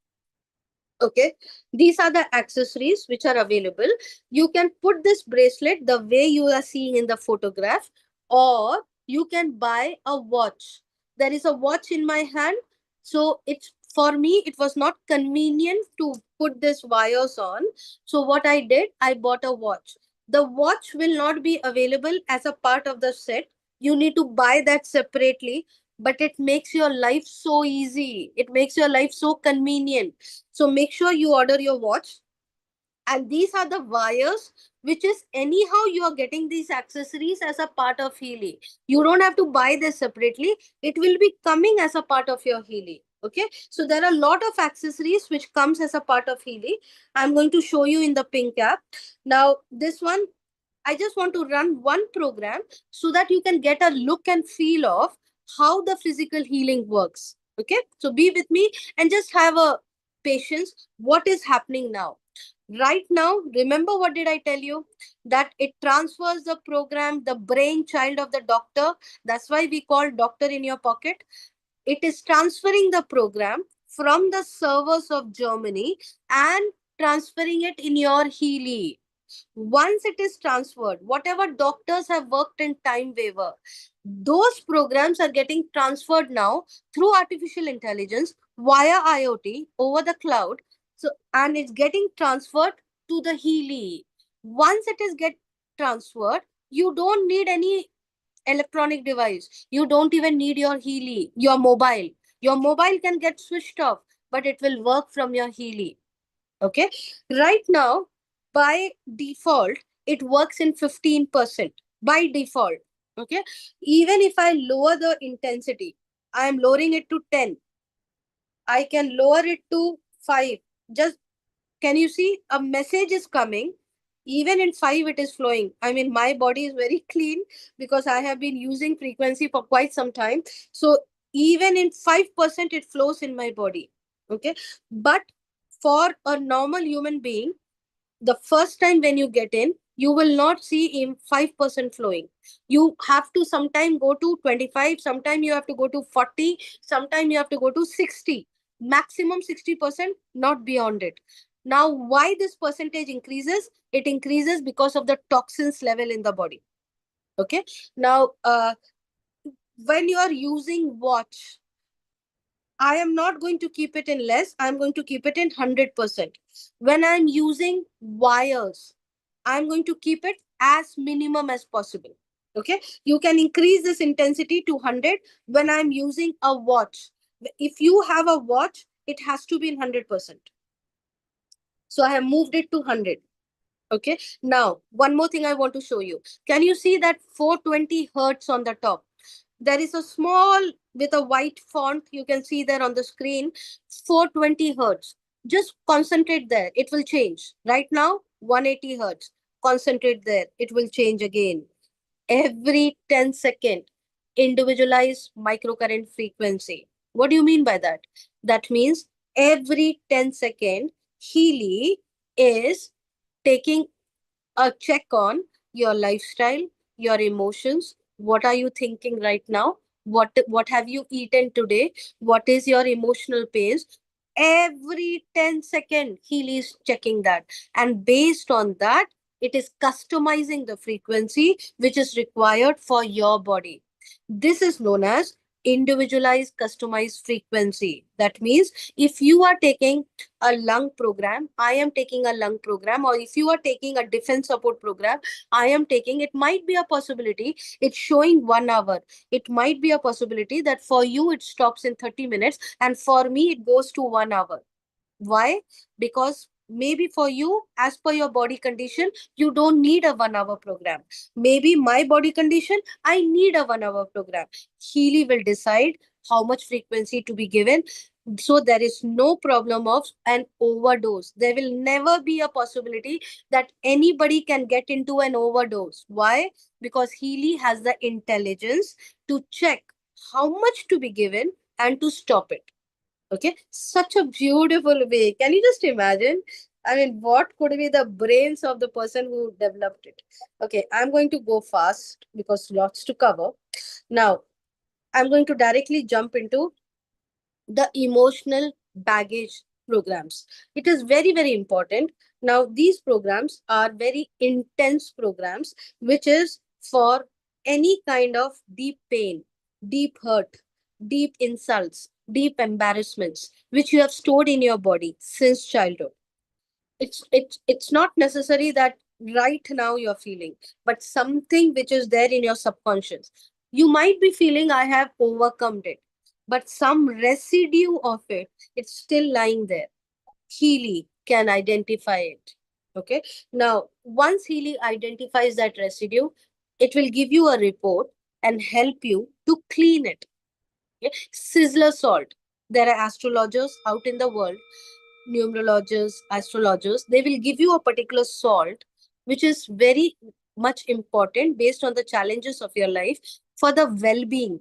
Okay, these are the accessories which are available. You can put this bracelet the way you are seeing in the photograph, or you can buy a watch. There is a watch in my hand, so it's, for me it was not convenient to put this wires on. So what I did, I bought a watch. The watch will not be available as a part of the set. You need to buy that separately, but it makes your life so easy. It makes your life so convenient. So make sure you order your watch. And these are the wires, which is anyhow you are getting these accessories as a part of Healy. You don't have to buy this separately. It will be coming as a part of your Healy. Okay, so there are a lot of accessories which comes as a part of Healy. I'm going to show you in the pink app. Now, this one, I just want to run one program so that you can get a look and feel of how the physical healing works. Okay, so be with me and just have a patience. What is happening now? Right now, remember what did I tell you? That it transfers the program, the brainchild of the doctor. That's why we call doctor in your pocket. It is transferring the program from the servers of Germany and transferring it in your Healy. Once it is transferred, whatever doctors have worked in time waiver, those programs are getting transferred now through artificial intelligence via IoT over the cloud. So, and it's getting transferred to the Healy. Once it is get transferred, you don't need any electronic device. You don't even need your Healy, your mobile. Your mobile can get switched off, but it will work from your Healy. Okay. Right now, by default, it works in 15% by default. Okay. Even if I lower the intensity, I am lowering it to 10. I can lower it to 5. Just can you see a message is coming? Even in 5, it is flowing. I mean, my body is very clean because I have been using frequency for quite some time. So even in 5%, it flows in my body. Okay. But for a normal human being, the first time when you get in, you will not see in 5% flowing. You have to sometime go to 25, sometime you have to go to 40, sometime you have to go to 60, maximum 60%, not beyond it. Now, why this percentage increases? It increases because of the toxins level in the body. Okay. Now, when you are using watch, I am not going to keep it in less. I'm going to keep it in 100%. When I'm using wires, I'm going to keep it as minimum as possible. Okay. You can increase this intensity to 100 when I'm using a watch. If you have a watch, it has to be in 100%. So I have moved it to 100. Okay. Now, one more thing I want to show you. Can you see that 420 hertz on the top? There is a small with a white font. You can see there on the screen, 420 hertz. Just concentrate there. It will change. Right now, 180 hertz. Concentrate there. It will change again. Every 10 second, individualized microcurrent frequency. What do you mean by that? That means every 10 second, Healy is taking a check on your lifestyle, your emotions. What are you thinking right now? What have you eaten today? What is your emotional pace? Every 10 second, Healy is checking that. And based on that, it is customizing the frequency which is required for your body. This is known as individualized customized frequency. That means if you are taking a lung program, I am taking a lung program, or if you are taking a defense support program, I am taking, it might be a possibility it's showing 1 hour. It might be a possibility that for you it stops in 30 minutes and for me it goes to 1 hour. Why? Because maybe for you, as per your body condition, you don't need a 1 hour program. Maybe my body condition, I need a 1 hour program. Healy will decide how much frequency to be given. So there is no problem of an overdose. There will never be a possibility that anybody can get into an overdose. Why? Because Healy has the intelligence to check how much to be given and to stop it. Okay, such a beautiful way. Can you just imagine? I mean, what could be the brains of the person who developed it? Okay, I'm going to go fast because lots to cover. Now, I'm going to directly jump into the emotional baggage programs. It is very, very important. Now, these programs are very intense programs, which is for any kind of deep pain, deep hurt, deep insults, deep embarrassments, which you have stored in your body since childhood. It's not necessary that right now you're feeling, but something which is there in your subconscious. You might be feeling I have overcome it, but some residue of it, it's still lying there. Healy can identify it. Okay. Now, once Healy identifies that residue, it will give you a report and help you to clean it. Okay? Sizzler salt. There are astrologers out in the world, numerologists, astrologers. They will give you a particular salt, which is very much important based on the challenges of your life for the well being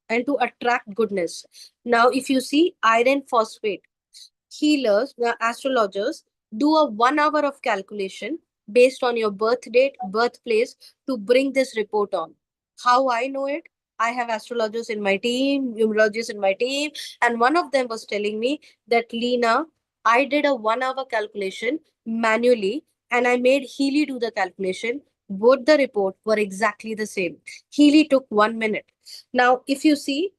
and to attract goodness. Now, if you see iron phosphate, healers, the astrologers, do a 1 hour of calculation based on your birth date, birthplace to bring this report on. How I know it? I have astrologers in my team, numerologists in my team, and one of them was telling me that Lena, I did a 1 hour calculation manually and I made Healy do the calculation. Both the report were exactly the same. Healy took 1 minute. Now, if you see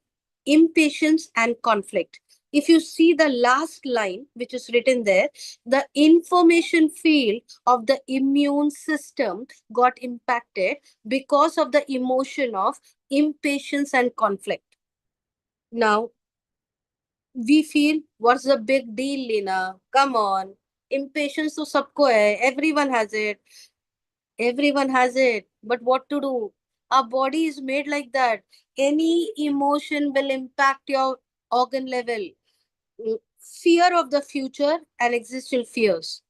impatience and conflict, if you see the last line which is written there, the information field of the immune system got impacted because of the emotion of impatience and conflict. Now, we feel, what's the big deal, Lena? Come on. Impatience to sabko hai. Everyone has it. Everyone has it. But what to do? Our body is made like that. Any emotion will impact your organ level. Fear of the future and existential fears.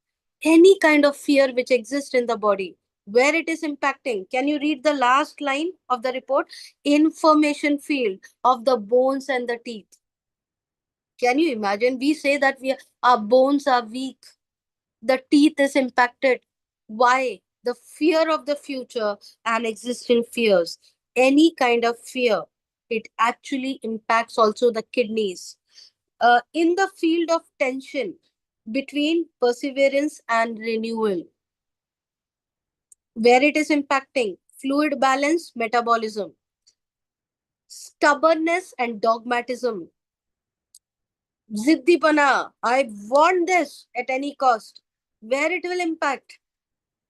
Any kind of fear which exists in the body, where it is impacting. Can you read the last line of the report? Information field of the bones and the teeth. Can you imagine? We say that our bones are weak, the teeth is impacted. Why? The fear of the future and existing fears. Any kind of fear, it actually impacts also the kidneys. In the field of tension between perseverance and renewal, where it is impacting fluid balance, metabolism, stubbornness and dogmatism, ziddipana, I want this at any cost, where it will impact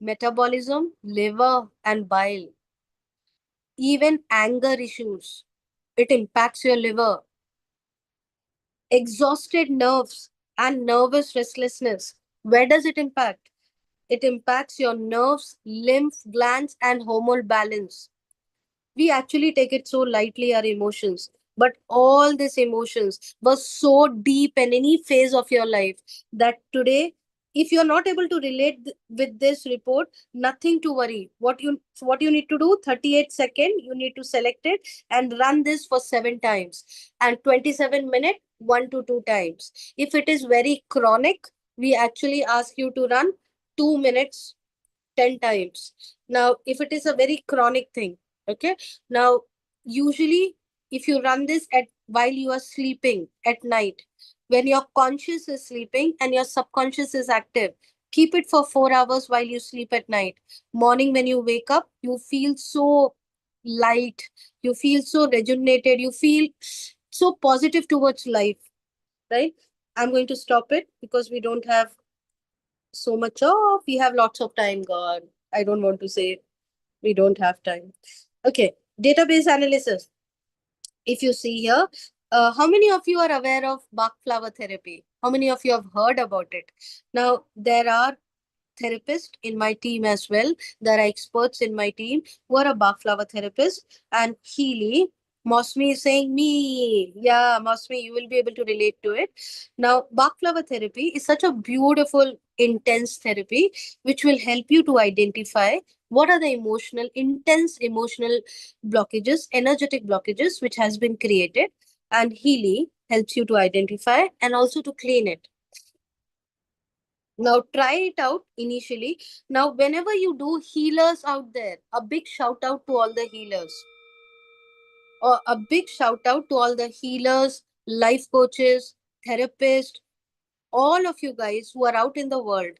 metabolism, liver and bile, even anger issues, it impacts your liver, exhausted nerves and nervous restlessness, where does it impact? It impacts your nerves, lymph glands, and hormonal balance. We actually take it so lightly, our emotions. But all these emotions were so deep in any phase of your life that today, if you're not able to relate with this report, nothing to worry. What you need to do, 38 second, you need to select it and run this for 7 times. And 27 minute, 1 to 2 times. If it is very chronic, we actually ask you to run 2 minutes 10 times. Now, if it is a very chronic thing, okay. Now, usually, if you run this at while you are sleeping at night, when your conscious is sleeping and your subconscious is active, keep it for 4 hours while you sleep at night. Morning, when you wake up, you feel so light, you feel so rejuvenated, you feel so positive towards life, right? I'm going to stop it because we don't have so much of, we have lots of time, God. I don't want to say we don't have time. Okay, database analysis. If you see here, how many of you are aware of Bach flower therapy? How many of you have heard about it? Now, there are therapists in my team as well. There are experts in my team who are a Bach flower therapist. And Healy, Mosmi is saying me. Yeah, Mosmi, you will be able to relate to it. Now, Bach flower therapy is such a beautiful, intense therapy which will help you to identify what are the intense emotional blockages, energetic blockages which has been created. And Healy helps you to identify and also to clean it. Now try it out initially. Now, whenever you do, healers out there, a big shout out to all the healers, or a big shout out to all the healers, life coaches, therapists, all of you guys who are out in the world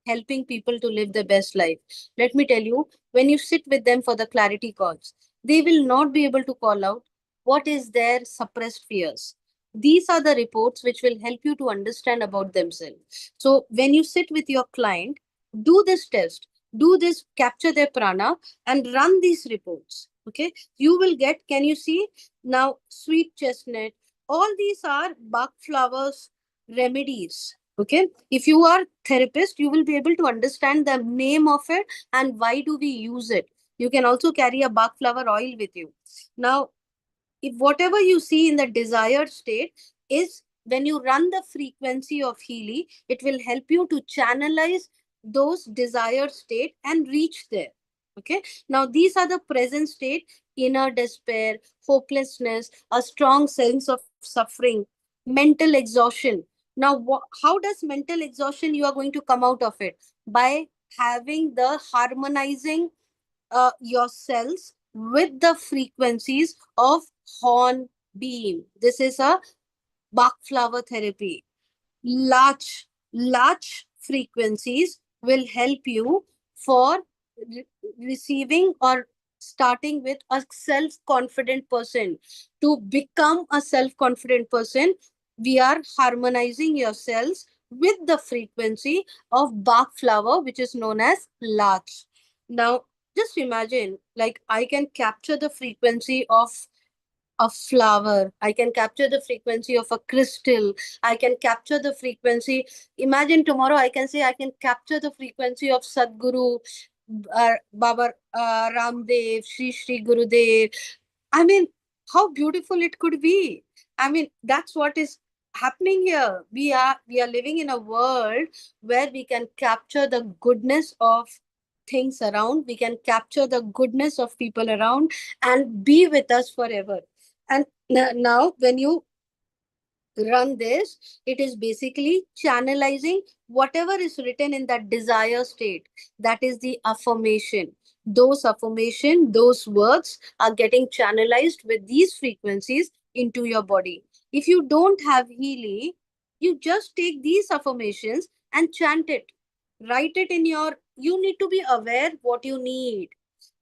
helping people to live their best life. Let me tell you, when you sit with them for the clarity calls, they will not be able to call out what is their suppressed fears. These are the reports which will help you to understand about themselves. So when you sit with your client, do this test, do this, capture their prana and run these reports. Okay, you will get, can you see now, sweet chestnut, all these are Bach flowers remedies. Okay, if you are therapist, you will be able to understand the name of it and why do we use it. You can also carry a Bach flower oil with you. Now, if whatever you see in the desired state, is when you run the frequency of Healy, it will help you to channelize those desired state and reach there. Okay. Now, these are the present state: inner despair, hopelessness, a strong sense of suffering, mental exhaustion. Now, how does mental exhaustion you are going to come out of it? By having the harmonizing your cells with the frequencies of horn beam. This is a Bach flower therapy. Large frequencies will help you for re- receiving or starting with a self-confident person. To become a self-confident person, we are harmonizing your cells with the frequency of Bach flower, which is known as larch. Now, just imagine, like, I can capture the frequency of a flower. I can capture the frequency of a crystal. I can capture the frequency. Imagine tomorrow I can say I can capture the frequency of Sadguru, Baba Ramdev, Sri Gurudev. I mean, how beautiful it could be. I mean, that's what is happening here. We are living in a world where we can capture the goodness of things around. We can capture the goodness of people around and be with us forever. And now, when you run this, it is basically channelizing whatever is written in that desire state. That is the affirmation. Those words are getting channelized with these frequencies into your body. If you don't have Healy, you just take these affirmations and chant it. Write it in your, you need to be aware what you need.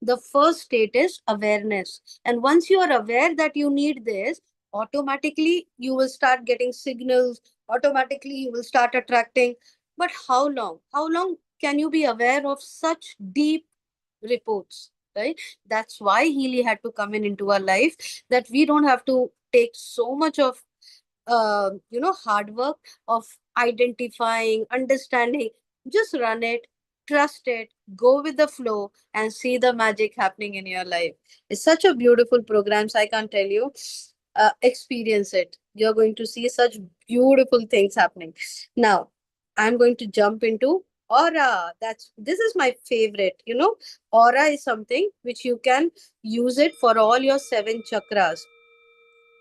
The first state is awareness. And once you are aware that you need this, automatically you will start getting signals, automatically you will start attracting. But how long can you be aware of such deep reports, right? That's why Healy had to come in into our life, that we don't have to take so much of hard work of identifying, understanding. Just run it, trust it, go with the flow, and see the magic happening in your life. It's such a beautiful program. So I can't tell you. Experience it. You're going to see such beautiful things happening. Now, I'm going to jump into aura. This is my favorite. Aura is something which you can use it for all your 7 chakras.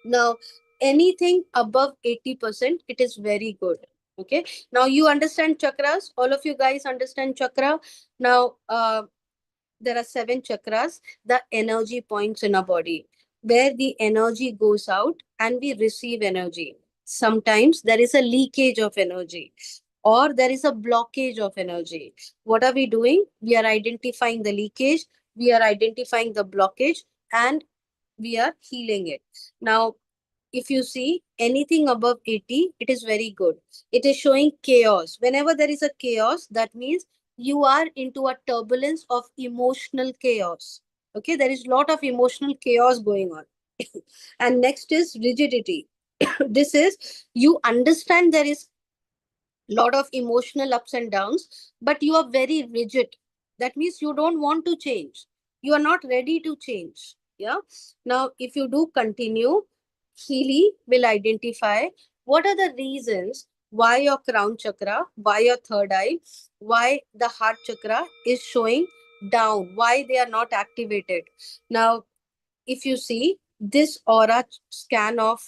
Now, anything above 80%, it is very good. Okay. Now, you understand chakras. All of you guys understand chakra. Now, there are 7 chakras, the energy points in our body, where the energy goes out and we receive energy. Sometimes there is a leakage of energy or there is a blockage of energy. What are we doing? We are identifying the leakage, we are identifying the blockage, and we are healing it. Now, if you see anything above 80, it is very good. It is showing chaos. Whenever there is a chaos, that means you are into a turbulence of emotional chaos. Okay, there is a lot of emotional chaos going on. And next is rigidity. This is, you understand there is lot of emotional ups and downs, but you are very rigid. That means you don't want to change. You are not ready to change. Yeah. Now, if you do continue, Healy will identify what are the reasons why your crown chakra, why your third eye, why the heart chakra is showing down, why they are not activated. Now, if you see this aura scan of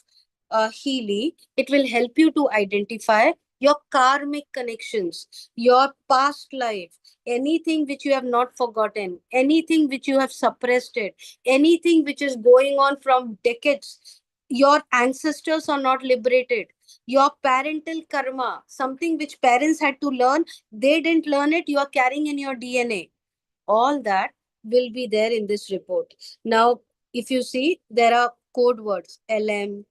Healy, it will help you to identify your karmic connections, your past life, anything which you have not forgotten, anything which you have suppressed it, anything which is going on from decades. Your ancestors are not liberated. Your parental karma, something which parents had to learn, they didn't learn it, you are carrying in your DNA. All that will be there in this report. Now, if you see, there are code words LM.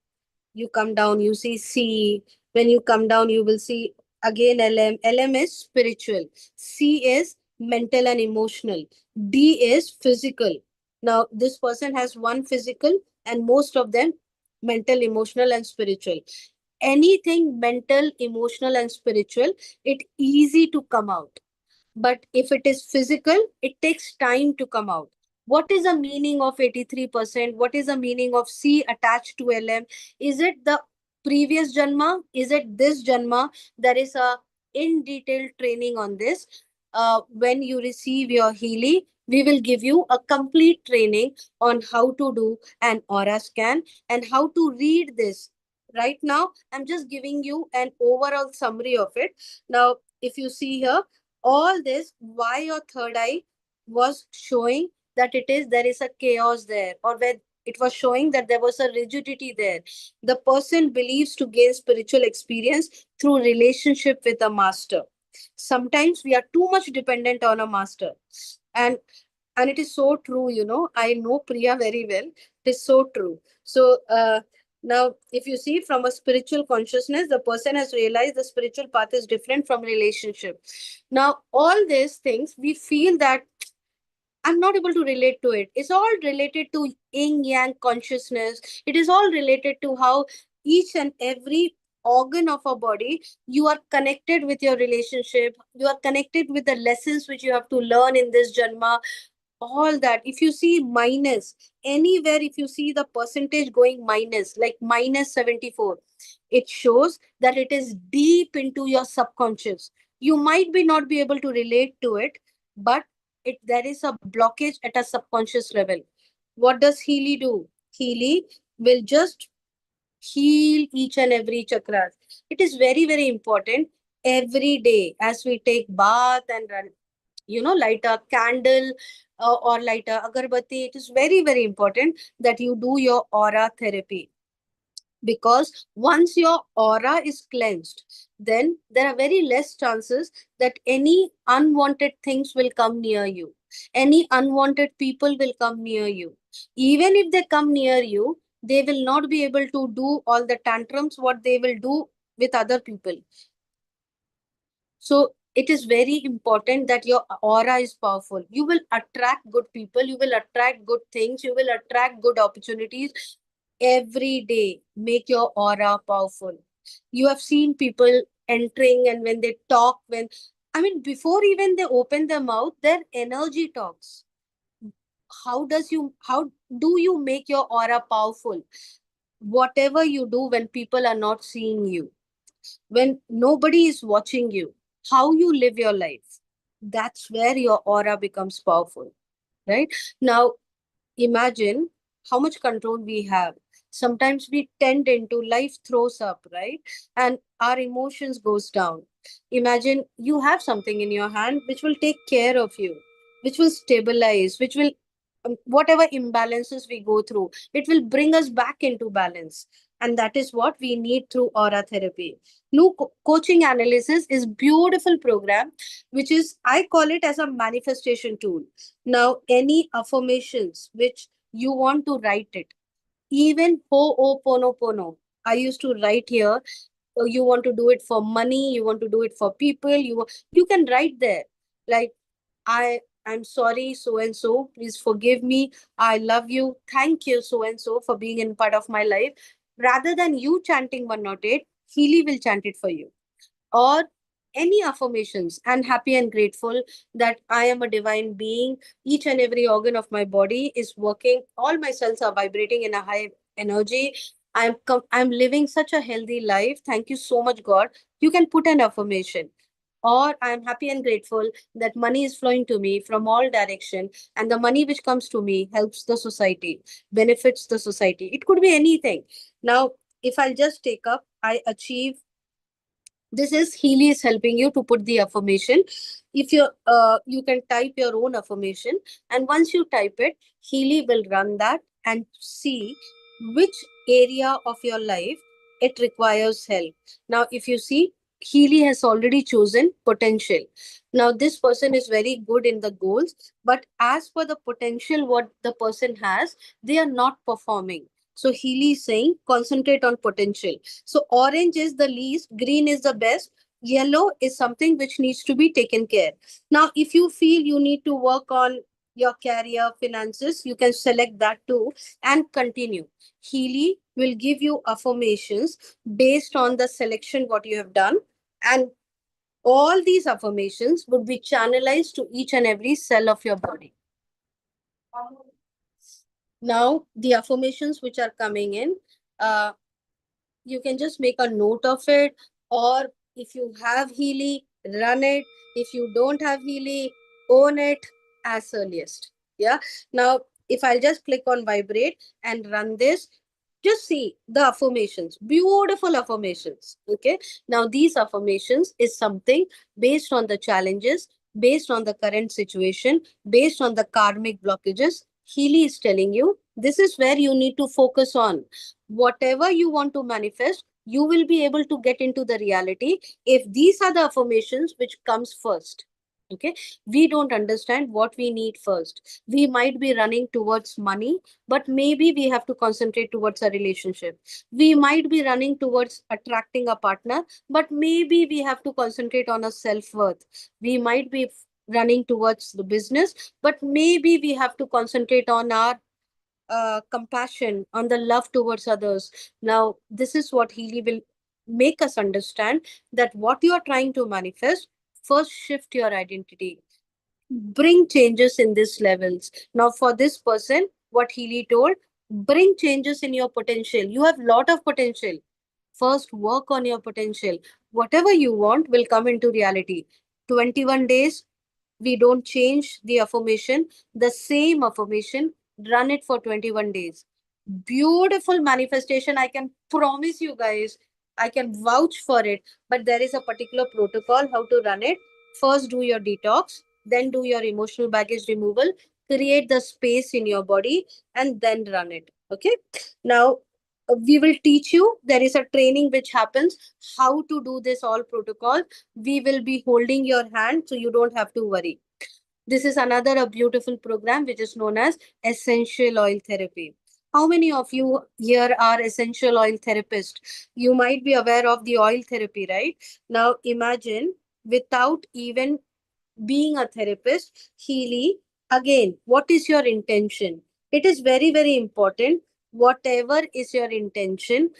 You come down, you see C. When you come down, you will see again LM. LM is spiritual. C is mental and emotional. D is physical. Now, this person has one physical and most of them mental, emotional, and spiritual. Anything mental, emotional, and spiritual, it easy to come out. But if it is physical, it takes time to come out. What is the meaning of 83%? What is the meaning of C attached to LM? Is it the previous Janma? Is it this Janma? There is a in detail training on this. When you receive your Healy, we will give you a complete training on how to do an aura scan and how to read this. Right now, I'm just giving you an overall summary of it. Now, if you see here, all this, why your third eye was showing that there is a chaos there, or where it was showing that there was a rigidity there. The person believes to gain spiritual experience through relationship with a master. Sometimes we are too much dependent on a master. And and it is so true, I know Priya very well. It is so true. So now, if you see from a spiritual consciousness, the person has realized the spiritual path is different from relationship. Now, all these things, we feel that I'm not able to relate to it. It's all related to yin yang consciousness. It is all related to how each and every organ of our body, you are connected with your relationship, you are connected with the lessons which you have to learn in this janma. All that, if you see minus anywhere, if you see the percentage going minus, like minus 74, it shows that it is deep into your subconscious. You might be not be able to relate to it, but there is a blockage at a subconscious level. What does Healy do? Healy will just heal each and every chakra. It is very, very important every day as we take bath and run, light a candle, or light a agarbatti. It is very, very important that you do your aura therapy, because once your aura is cleansed, then there are very less chances that any unwanted things will come near you, any unwanted people will come near you. Even if they come near you, they will not be able to do all the tantrums what they will do with other people. So it is very important that your aura is powerful. You will attract good people, you will attract good things, you will attract good opportunities every day. Make your aura powerful. You have seen people entering, and when they talk, before even they open their mouth, their energy talks. How do you make your aura powerful? Whatever you do when people are not seeing you, when nobody is watching you, how you live your life, that's where your aura becomes powerful, right? Now, imagine how much control we have. Sometimes we tend into life throws up, right? And our emotions goes down. Imagine you have something in your hand which will take care of you, which will stabilize, which will whatever imbalances we go through, it will bring us back into balance. And that is what we need through aura therapy. New coaching analysis is beautiful program, which is, I call it as a manifestation tool. Now, any affirmations which you want to write it, even Ho'oponopono, I used to write here. You want to do it for money, you want to do it for people, you can write there, like, I'm sorry, so and so. Please forgive me. I love you. Thank you, so and so, for being in part of my life. Rather than you chanting 108, Healy will chant it for you. Or any affirmations. I'm happy and grateful that I am a divine being. Each and every organ of my body is working. All my cells are vibrating in a high energy. I'm living such a healthy life. Thank you so much, God. You can put an affirmation. Or I'm happy and grateful that money is flowing to me from all direction, and the money which comes to me helps the society, benefits the society. It could be anything. Now, if I'll just take up, I achieve, this is Healy is helping you to put the affirmation. If you can type your own affirmation, and once you type it, Healy will run that and see which area of your life it requires help. Now, if you see, Healy has already chosen potential. Now, this person is very good in the goals, but as per the potential what the person has, they are not performing. So Healy is saying concentrate on potential. So orange is the least, green is the best, yellow is something which needs to be taken care. Now, if you feel you need to work on your career, finances, you can select that too and continue. Healy will give you affirmations based on the selection what you have done, and all these affirmations would be channelized to each and every cell of your body. Now, the affirmations which are coming in, uh, You can just make a note of it, or if you have Healy, run it. If you don't have Healy, own it as earliest. Yeah. Now, if I'll just click on vibrate and run this, just see the affirmations, beautiful affirmations. Okay. Now, these affirmations is something based on the challenges, based on the current situation, based on the karmic blockages. Healy is telling you this is where you need to focus on. Whatever you want to manifest, you will be able to get into the reality if these are the affirmations which comes first. Okay. We don't understand what we need first. We might be running towards money, but maybe we have to concentrate towards a relationship. We might be running towards attracting a partner, but maybe we have to concentrate on a self-worth. We might be running towards the business, but maybe we have to concentrate on our compassion, on the love towards others. Now, this is what Healy will make us understand, that what you are trying to manifest, first shift your identity, bring changes in these levels. Now, for this person, what Healy told, bring changes in your potential. You have lot of potential. First, work on your potential. Whatever you want will come into reality. 21 days, we don't change the affirmation, the same affirmation, run it for 21 days. Beautiful manifestation. I can promise you guys, I can vouch for it, but there is a particular protocol how to run it. First, do your detox, then do your emotional baggage removal, create the space in your body, and then run it. Okay. Now, we will teach you. There is a training which happens how to do this all protocol. We will be holding your hand, so you don't have to worry. This is another a beautiful program which is known as essential oil therapy. How many of you here are essential oil therapists? You might be aware of the oil therapy, right? Now imagine, without even being a therapist, Healy, again, what is your intention? It is very, very important. Whatever is your intention,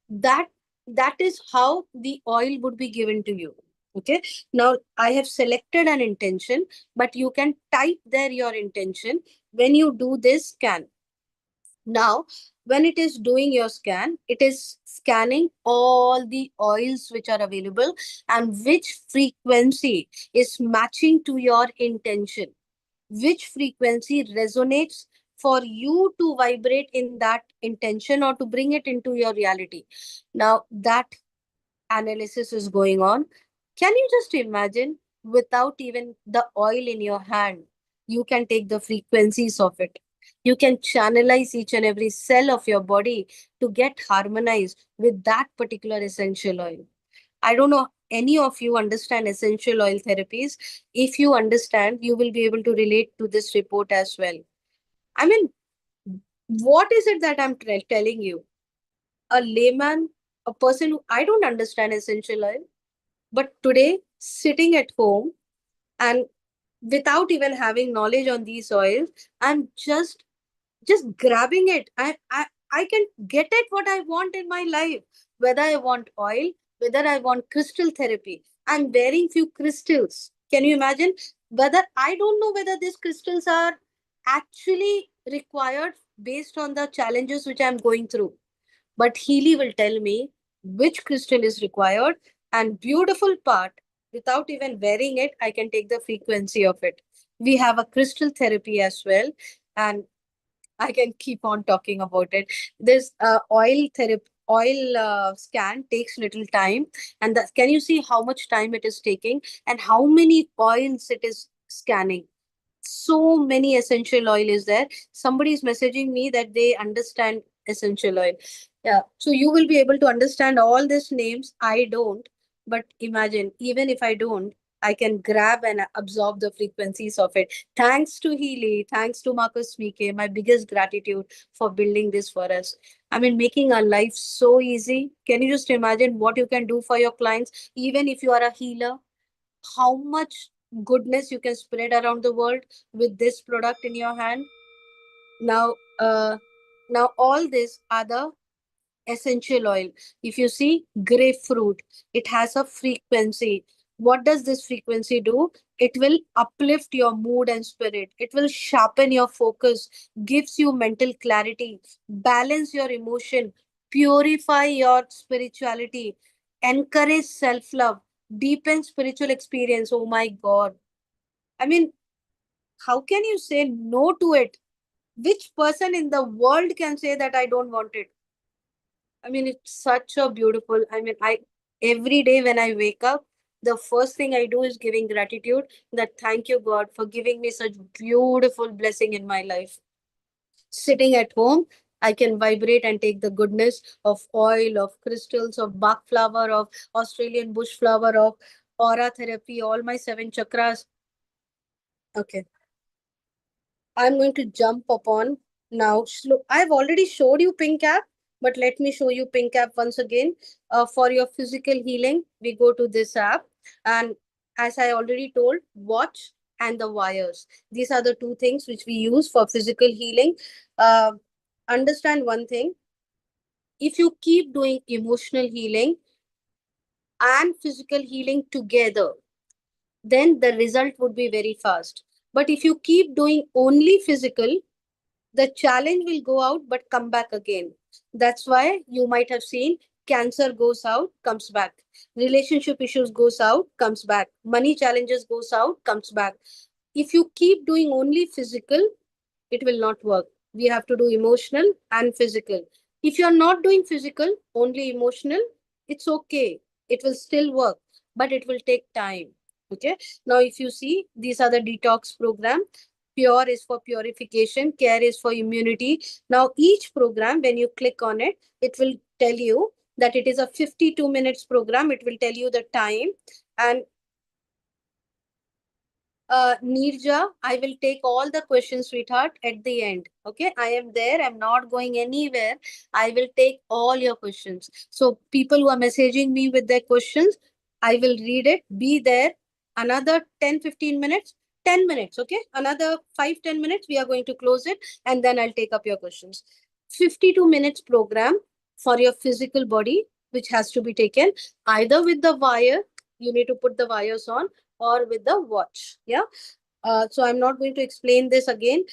that that is how the oil would be given to you. Okay. Now I have selected an intention, but you can type there your intention when you do this scan. Now, when it is doing your scan, it is scanning all the oils which are available and which frequency is matching to your intention, which frequency resonates for you to vibrate in that intention or to bring it into your reality. Now, that analysis is going on. Can you just imagine, without even the oil in your hand, you can take the frequencies of it. You can channelize each and every cell of your body to get harmonized with that particular essential oil. I don't know any of you understand essential oil therapies. If you understand, you will be able to relate to this report as well. I mean, what is it that I'm telling you? A layman, a person who I don't understand essential oil, but today, sitting at home and without even having knowledge on these oils, I'm just grabbing it. I can get it what I want in my life. Whether I want oil, whether I want crystal therapy. I'm wearing few crystals. Can you imagine? Whether I don't know whether these crystals are actually required based on the challenges which I'm going through. But Healy will tell me which crystal is required. And beautiful part, without even wearing it, I can take the frequency of it. We have a crystal therapy as well. And I can keep on talking about it. This oil therapy, oil scan takes little time. And that, can you see how much time it is taking and how many oils it is scanning? So many essential oil is there. Somebody is messaging me that they understand essential oil. Yeah. So you will be able to understand all these names. I don't. But imagine, even if I don't, I can grab and absorb the frequencies of it. Thanks to Healy, thanks to Marcus Mike, my biggest gratitude for building this for us. I mean, making our life so easy. Can you just imagine what you can do for your clients, even if you are a healer? How much goodness you can spread around the world with this product in your hand. Now, now all these are the essential oil. If you see grapefruit, it has a frequency. What does this frequency do? It will uplift your mood and spirit. It will sharpen your focus, gives you mental clarity, balance your emotion, purify your spirituality, encourage self-love, deepen spiritual experience. Oh my God. I mean, how can you say no to it? Which person in the world can say that I don't want it? I mean, it's such a beautiful, I mean, every day when I wake up, the first thing I do is giving gratitude that thank you, God, for giving me such beautiful blessing in my life. Sitting at home, I can vibrate and take the goodness of oil, of crystals, of Bach flower, of Australian bush flower, of aura therapy, all my 7 chakras. Okay. I'm going to jump upon now. I've already showed you Pink app, but let me show you Pink app once again. For your physical healing, we go to this app. And as I already told, watch and the wires. These are the two things which we use for physical healing. Uh, Understand one thing. If you keep doing emotional healing and physical healing together, then the result would be very fast. But if you keep doing only physical, the challenge will go out but come back again. That's why you might have seen cancer goes out, comes back. Relationship issues goes out, comes back. Money challenges goes out, comes back. If you keep doing only physical, it will not work. We have to do emotional and physical. If you're not doing physical, only emotional, it's okay. It will still work, but it will take time. Okay. Now, if you see, these are the detox program. Pure is for purification, care is for immunity. Now, each program, when you click on it, it will tell you that it is a 52 minutes program. It will tell you the time. And Neerja, I will take all the questions, sweetheart, at the end. Okay, I am there. I'm not going anywhere. I will take all your questions. So, people who are messaging me with their questions, I will read it. Be there. Another 10-15 minutes, 10 minutes. Okay, another 5-10 minutes. We are going to close it and then I'll take up your questions. 52 minutes program for your physical body, which has to be taken either with the wire. You need to put the wires on or with the watch. Yeah. So I'm not going to explain this again.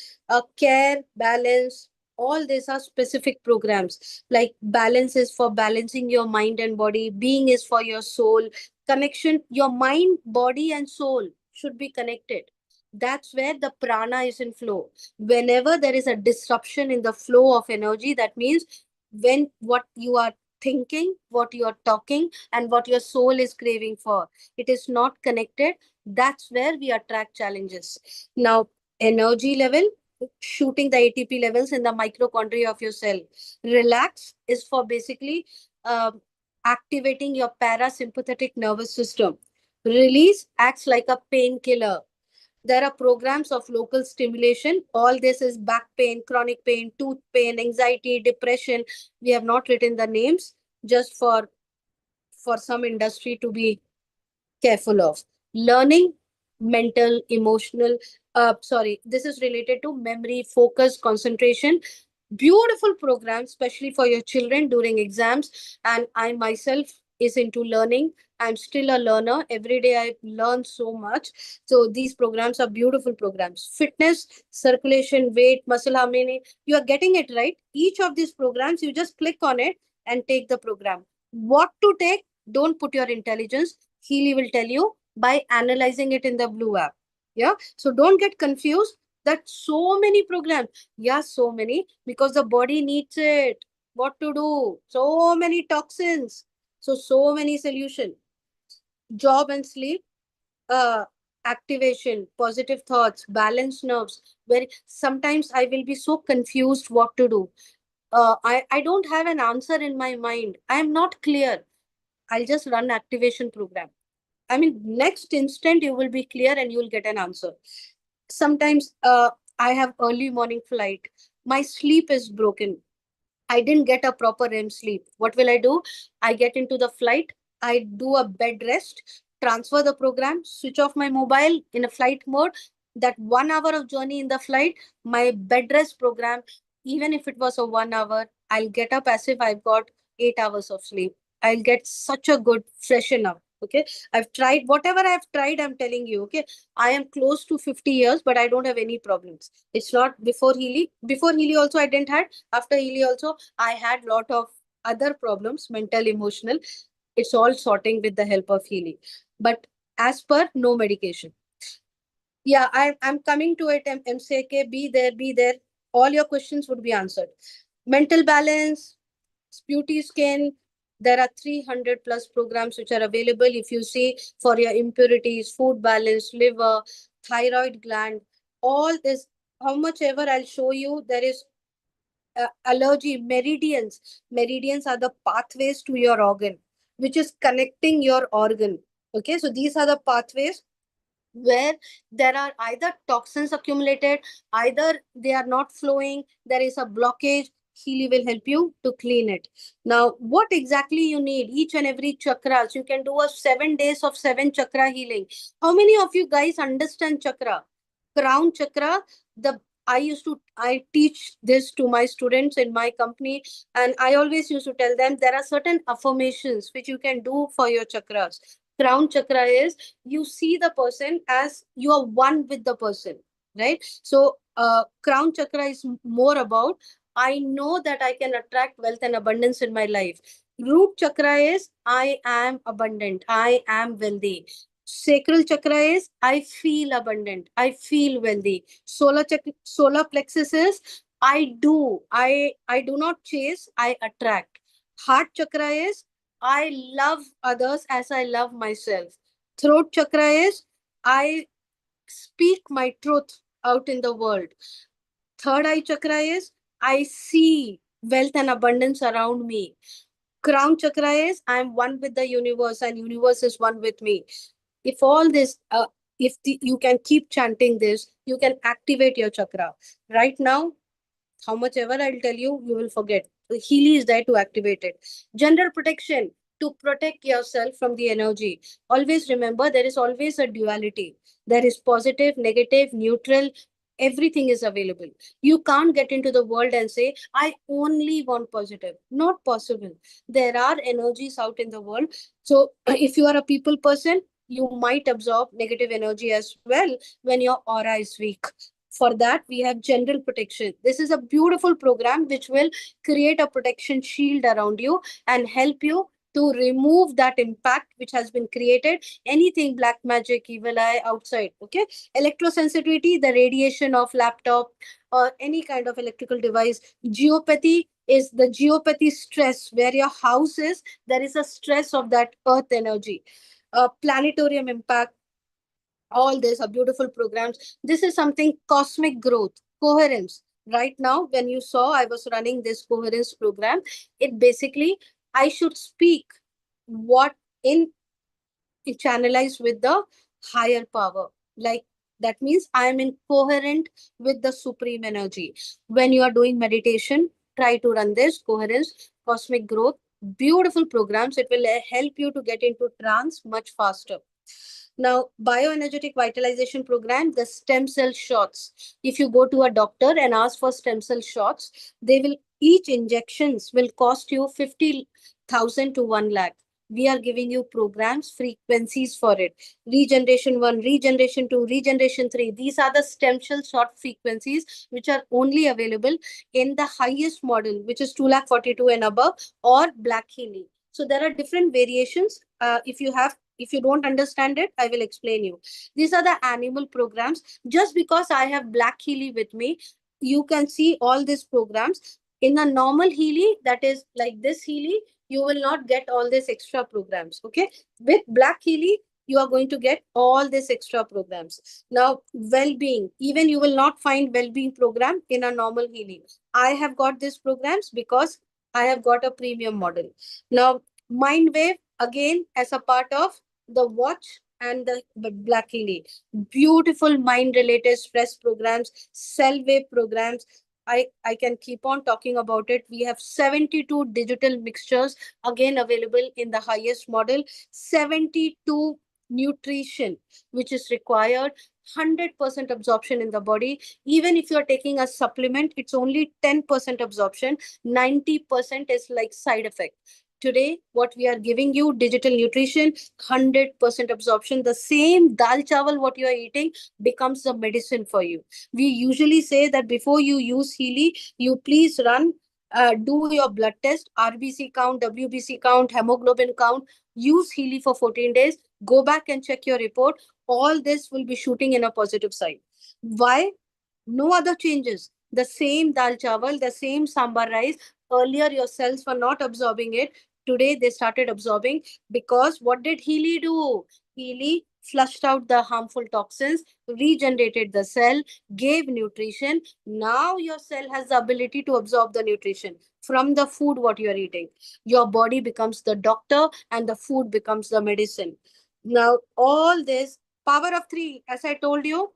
Care, balance, all these are specific programs. Like balance is for balancing your mind and body. Being is for your soul. Connection, your mind, body, and soul should be connected. That's where the prana is in flow. Whenever there is a disruption in the flow of energy, that means when what you are thinking, what you are talking, and what your soul is craving for, it is not connected. That's where we attract challenges. Now, energy level, shooting the ATP levels in the mitochondria of your cell. Relax is for basically activating your parasympathetic nervous system. Release acts like a painkiller. There are programs of local stimulation. All this is back pain, chronic pain, tooth pain, anxiety, depression. We have not written the names just for some industry to be careful of. Learning, mental, emotional, sorry, this is related to memory, focus, concentration. Beautiful program, especially for your children during exams. And I myself is into learning. I'm still a learner. Every day I learn so much. So these programs are beautiful programs. Fitness, circulation, weight, muscle harmony. You are getting it right. Each of these programs, you just click on it and take the program. What to take? Don't put your intelligence. Healy will tell you by analyzing it in the blue app. Yeah. So don't get confused that so many programs. Yeah, so many because the body needs it. What to do? So many toxins. So many solution. Job and sleep, uh, activation, positive thoughts, balanced nerves. Where sometimes I will be so confused what to do. I don't have an answer in my mind. I am not clear. I'll just run activation program. I mean, next instant you will be clear and you will get an answer. Sometimes I have early morning flight. My sleep is broken. I didn't get a proper REM sleep. What will I do? I get into the flight. I do a bed rest, transfer the program, switch off my mobile in a flight mode. That 1 hour of journey in the flight, my bed rest program, even if it was a 1 hour, I'll get up as if I've got 8 hours of sleep. I'll get such a good freshen up. Okay. I've tried whatever I've tried, I'm telling you. Okay. I am close to 50 years, but I don't have any problems. It's not before Healy. Before Healy also I didn't had. After Healy also, I had lot of other problems, mental, emotional, it's all sorting with the help of healing. But as per, no medication. Yeah, I'm coming to it. MCK, be there, be there. All your questions would be answered. Mental balance, beauty skin. There are 300 plus programs which are available. If you see for your impurities, food balance, liver, thyroid gland, all this, how much ever I'll show you, there is allergy meridians. Meridians are the pathways to your organ, which is connecting your organ. Okay, so these are the pathways where there are either toxins accumulated, either they are not flowing, there is a blockage. Healy will help you to clean it. Now, what exactly you need, each and every chakras, you can do a 7 days of 7 chakra healing. How many of you guys understand chakra? Crown chakra, the I teach this to my students in my company, and I always used to tell them there are certain affirmations which you can do for your chakras. Crown chakra is you see the person as you are one with the person, right? So crown chakra is more about I know that I can attract wealth and abundance in my life. Root chakra is I am abundant, I am wealthy. Sacral chakra is I feel abundant, I feel wealthy. Solar plexus is I do not chase, I attract. Heart chakra is I love others as I love myself. Throat chakra is I speak my truth out in the world. Third eye chakra is I see wealth and abundance around me. Crown chakra is I am one with the universe and universe is one with me. If all this, you can keep chanting this, you can activate your chakra. Right now, how much ever I'll tell you, you will forget. The Healy is there to activate it. General protection to protect yourself from the energy. Always remember there is always a duality. There is positive, negative, neutral. Everything is available. You can't get into the world and say, I only want positive. Not possible. There are energies out in the world. So if you are a people person, you might absorb negative energy as well when your aura is weak. For that, we have general protection. This is a beautiful program which will create a protection shield around you and help you to remove that impact which has been created. Anything black magic, evil eye outside. Okay. Electrosensitivity, the radiation of laptop or any kind of electrical device. Geopathy is the geopathy stress where your house is. There is a stress of that earth energy. Planetarium impact, all these are beautiful programs. This is something cosmic growth, coherence. Right now, when you saw I was running this coherence program, it basically, I should speak what in channelized with the higher power. Like that means I am in coherent with the supreme energy. When you are doing meditation, try to run this coherence, cosmic growth, beautiful programs. It will help you to get into trance much faster. Now, bioenergetic vitalization program, the stem cell shots. If you go to a doctor and ask for stem cell shots, they will, each injections will cost you 50,000 to 1 lakh. We are giving you programs, frequencies for it. Regeneration 1, regeneration 2, regeneration 3. These are the stem cell shot frequencies which are only available in the highest model, which is 2 lakh 42 and above, or black healing. So there are different variations. If you don't understand it, I will explain you. These are the animal programs. Just because I have black Healy with me, you can see all these programs. In a normal Healy, that is like this Healy, you will not get all these extra programs. Okay. With black Healy, you are going to get all these extra programs. Now, well-being, even you will not find well-being program in a normal Healy. I have got these programs because I have got a premium model. Now, Mindwave, again, as a part of the watch and the Black Healy. Beautiful mind-related stress programs, cell wave programs. I can keep on talking about it. We have 72 digital mixtures, again available in the highest model, 72 nutrition, which is required, 100% absorption in the body. Even if you're taking a supplement, it's only 10% absorption, 90% is like side effect. Today, what we are giving you, digital nutrition, 100% absorption. The same dal chawal, what you are eating, becomes the medicine for you. We usually say that before you use Healy, you please run Do your blood test, RBC count, WBC count, hemoglobin count, use Healy for 14 days, go back and check your report. All this will be shooting in a positive side. Why? No other changes. The same dal chawal, the same sambar rice. Earlier, your cells were not absorbing it. Today, they started absorbing because what did Healy do? Healy flushed out the harmful toxins, regenerated the cell, gave nutrition. Now your cell has the ability to absorb the nutrition from the food what you are eating. Your body becomes the doctor and the food becomes the medicine. Now, all this power of three, as I told you,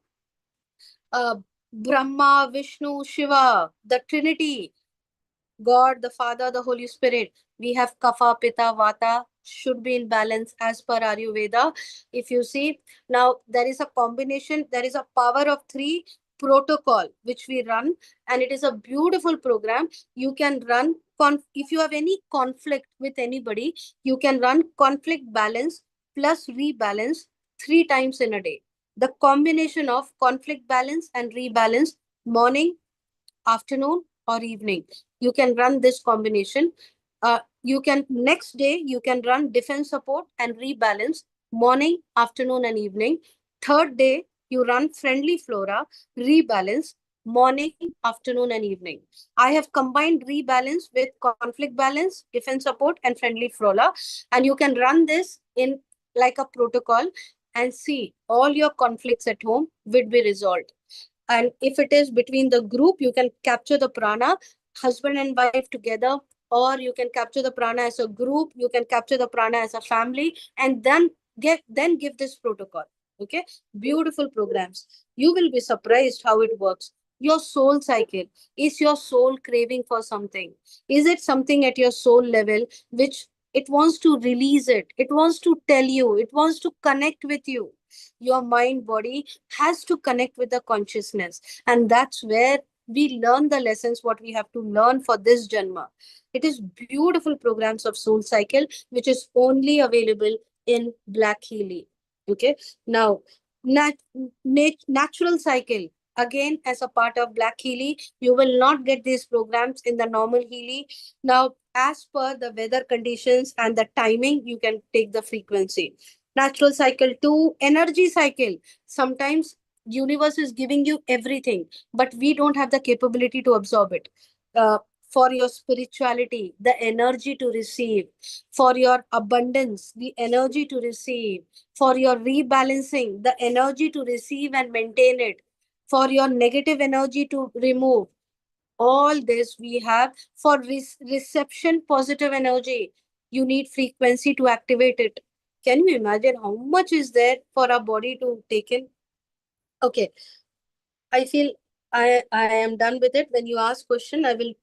uh, Brahma, Vishnu, Shiva, the Trinity, God, the Father, the Holy Spirit. We have Kapha, Pitta, Vata should be in balance as per Ayurveda. If you see, now there is a combination, there is a power of three protocol which we run, and it is a beautiful program. You can run, if you have any conflict with anybody, you can run conflict balance plus rebalance 3 times in a day. The combination of conflict balance and rebalance, morning, afternoon, or evening. You can run this combination. You can next day you can run defense support and rebalance morning, afternoon, and evening. Third day you run friendly flora, rebalance morning, afternoon, and evening. I have combined rebalance with conflict balance, defense support, and friendly flora, and you can run this in like a protocol and see all your conflicts at home will be resolved. And if it is between the group, you can capture the prana, husband and wife together, or you can capture the prana as a group, you can capture the prana as a family, and then give this protocol. Okay, beautiful programs. You will be surprised how it works. Your soul cycle, is your soul craving for something? Is it something at your soul level which it wants to release it? It wants to tell you, it wants to connect with you. Your mind body has to connect with the consciousness, and that's where we learn the lessons what we have to learn for this janma. It is beautiful programs of soul cycle which is only available in Black Healy. Okay, now natural cycle, again as a part of Black Healy. You will not get these programs in the normal Healy. Now, as per the weather conditions and the timing, you can take the frequency. Natural cycle 2, energy cycle. Sometimes universe is giving you everything, but we don't have the capability to absorb it. uh, for your spirituality, the energy to receive; for your abundance, the energy to receive; for your rebalancing, the energy to receive and maintain it; for your negative energy to remove. All this we have. For reception positive energy, you need frequency to activate it. Can you imagine how much is there for our body to take in? Okay, I feel I am done with it. When you ask question, I will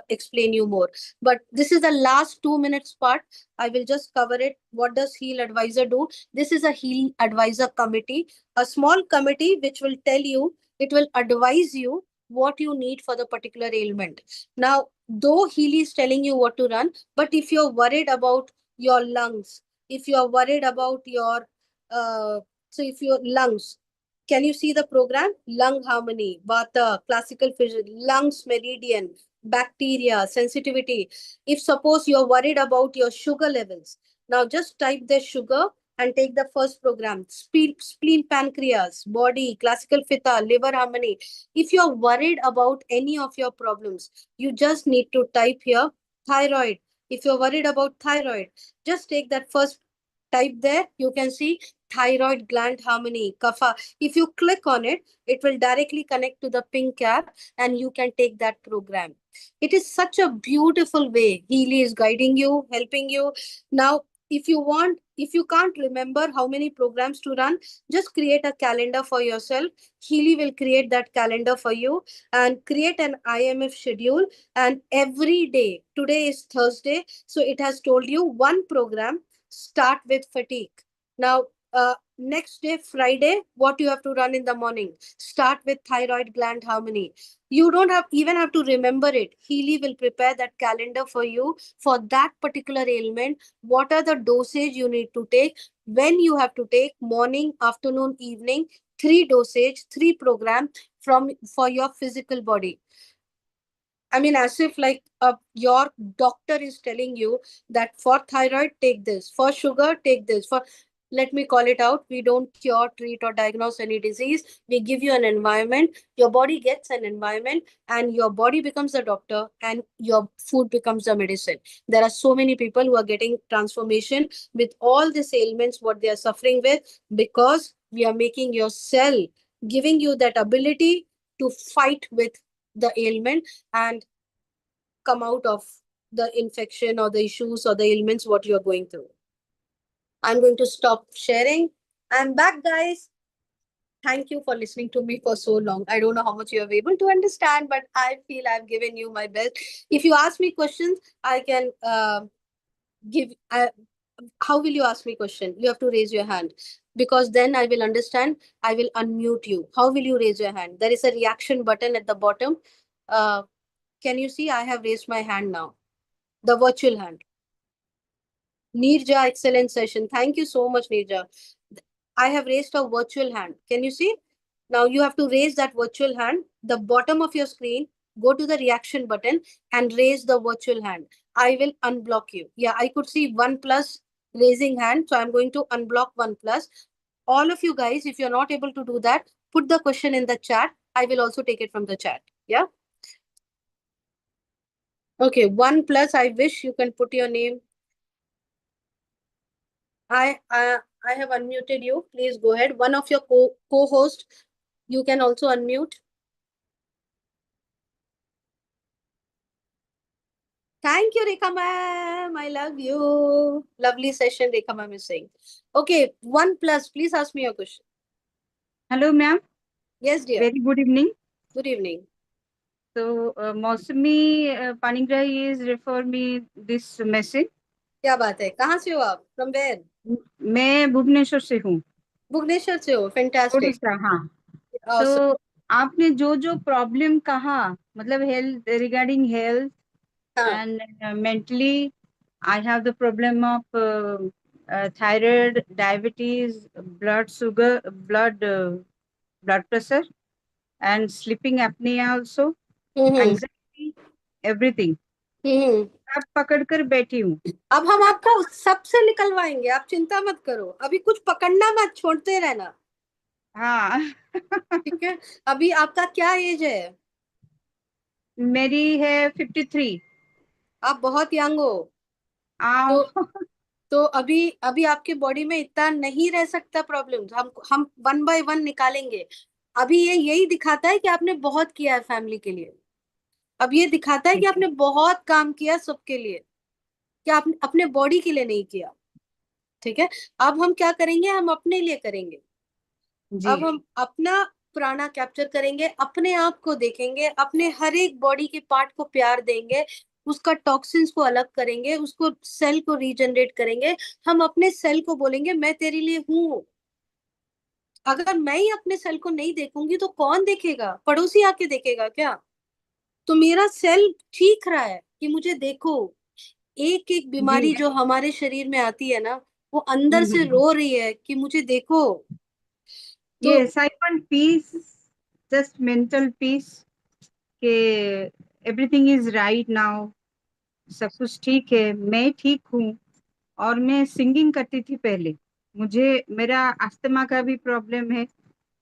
explain you more. But this is the last 2 minutes part. I will just cover it. What does Heal Advisor do? This is a Heal Advisor committee, a small committee which will tell you, it will advise you what you need for the particular ailment. Now, though Heal is telling you what to run, but if you're worried about your lungs, if you're worried about your so if your lungs, can you see the program? Lung harmony, Vata, classical physics, lungs meridian, bacteria, sensitivity. If suppose you're worried about your sugar levels, now just type the sugar and take the first program. Spleen, pancreas, body, classical pitta, liver harmony. If you're worried about any of your problems, you just need to type here thyroid. If you're worried about thyroid, just take that first, type there. You can see thyroid gland harmony, kapha. If you click on it, it will directly connect to the pink app and you can take that program. It is such a beautiful way. Healy is guiding you, helping you. Now, if you want, if you can't remember how many programs to run, just create a calendar for yourself. Healy will create that calendar for you and create an IMF schedule. And every day, today is Thursday, so it has told you one program, start with fatigue. Now, next day, Friday, what you have to run in the morning, start with thyroid gland harmony. You don't have even have to remember it. Healy will prepare that calendar for you for that particular ailment. What are the dosage you need to take, when you have to take, morning, afternoon, evening, three dosage, three program from for your physical body. I mean, as if like your doctor is telling you that for thyroid, take this, for sugar, take this, for, let me call it out. We don't cure, treat, or diagnose any disease. We give you an environment. Your body gets an environment, and your body becomes a doctor, and your food becomes a medicine. There are so many people who are getting transformation with all these ailments, what they are suffering with, because we are making your cell, giving you that ability to fight with the ailment and come out of the infection or the issues or the ailments what you're going through. I'm going to stop sharing. I'm back, guys. Thank you for listening to me for so long. I don't know how much you have able to understand, but I feel I've given you my best. If you ask me questions, I can give. How will you ask me question? You have to raise your hand, because then I will understand. I will unmute you. How will you raise your hand? There is a reaction button at the bottom. Uh, can you see? I have raised my hand now. The virtual hand. Nirja, excellent session. Thank you so much, Nirja. I have raised a virtual hand. Can you see? Now you have to raise that virtual hand. The bottom of your screen, go to the reaction button and raise the virtual hand. I will unblock you. Yeah, I could see 1+ raising hand. So I'm going to unblock 1+. All of you guys, if you're not able to do that, put the question in the chat. I will also take it from the chat. Yeah. Okay, 1+. I wish you can put your name. I have unmuted you. Please go ahead. One of your co-host, you can also unmute. Thank you, Rekha ma'am. I love you. Lovely session, Rekha ma'am is saying. Okay, 1+. Please ask me your question. Hello, ma'am. Yes, dear. Very good evening. Good evening. So, Mausami Panigrahi is refer me this message. क्या बात है? कहाँ से हो आप? From where? मैं भुवनेश्वर से हूँ. भुवनेश्वर से हो. Fantastic. ओडिशा, हाँ. Awesome. तो आपने जो जो प्रॉब्लम कहा, मतलब हेल्थ, रिगार्डिंग हेल्थ हाँ. and mentally, I have the problem of thyroid, diabetes, blood sugar, blood pressure, and sleeping apnea also, hmm. anxiety, everything. हम्म. सब पकड़ कर बैठी हूँ. अब हम आपको सबसे निकलवाएंगे, आप चिंता मत करो. अभी कुछ पकड़ना मत, छोड़ते रहना. हाँ. ठीक है. अभी आपका क्या एज है? मेरी है 53. आप बहुत यंग हो. आओ. तो तो अभी अभी आपके बॉडी में इतना नहीं रह सकता प्रॉब्लम्स. हम 1 बाय 1 निकालेंगे. अभी ये यही दिखाता है कि आपने बहुत किया है फैमिली के लिए. अब ये दिखाता है कि ठीक है. आपने बहुत काम किया सबके लिए, कि आपने अपने बॉडी के लिए नहीं किया. ठीक है. अब हम क्या करेंगे, हम अपने लिए करेंगे. जी. अब हम अपना प्राणा कैप्चर करेंगे, अपने आप को देखेंगे, अपने हर एक बॉडी के पार्ट को प्यार देंगे, उसका टॉक्सिन्स को अलग करेंगे, उसको सेल को रीजनरेट करेंगे. हम अपने सेल को बोलेंगे मैं तेरे लिए हूँ. अगर मैं ही अपने सेल को नहीं देखूंगी तो कौन देखेगा? पड़ोसी आके देखेगा क्या? तो मेरा सेल ठीक रहा है कि मुझे देखो. एक एक जी. बीमारी जो हमारे शरीर में आती है ना, वो अंदर हम्म. से रो रही है कि मुझे देखो. तो Yes, I want peace, just mental peace. के एवरीथिंग इज राइट नाउ. सब कुछ ठीक है, मैं ठीक हूँ. और मैं सिंगिंग करती थी पहले. मुझे मेरा अस्थमा का भी प्रॉब्लम है.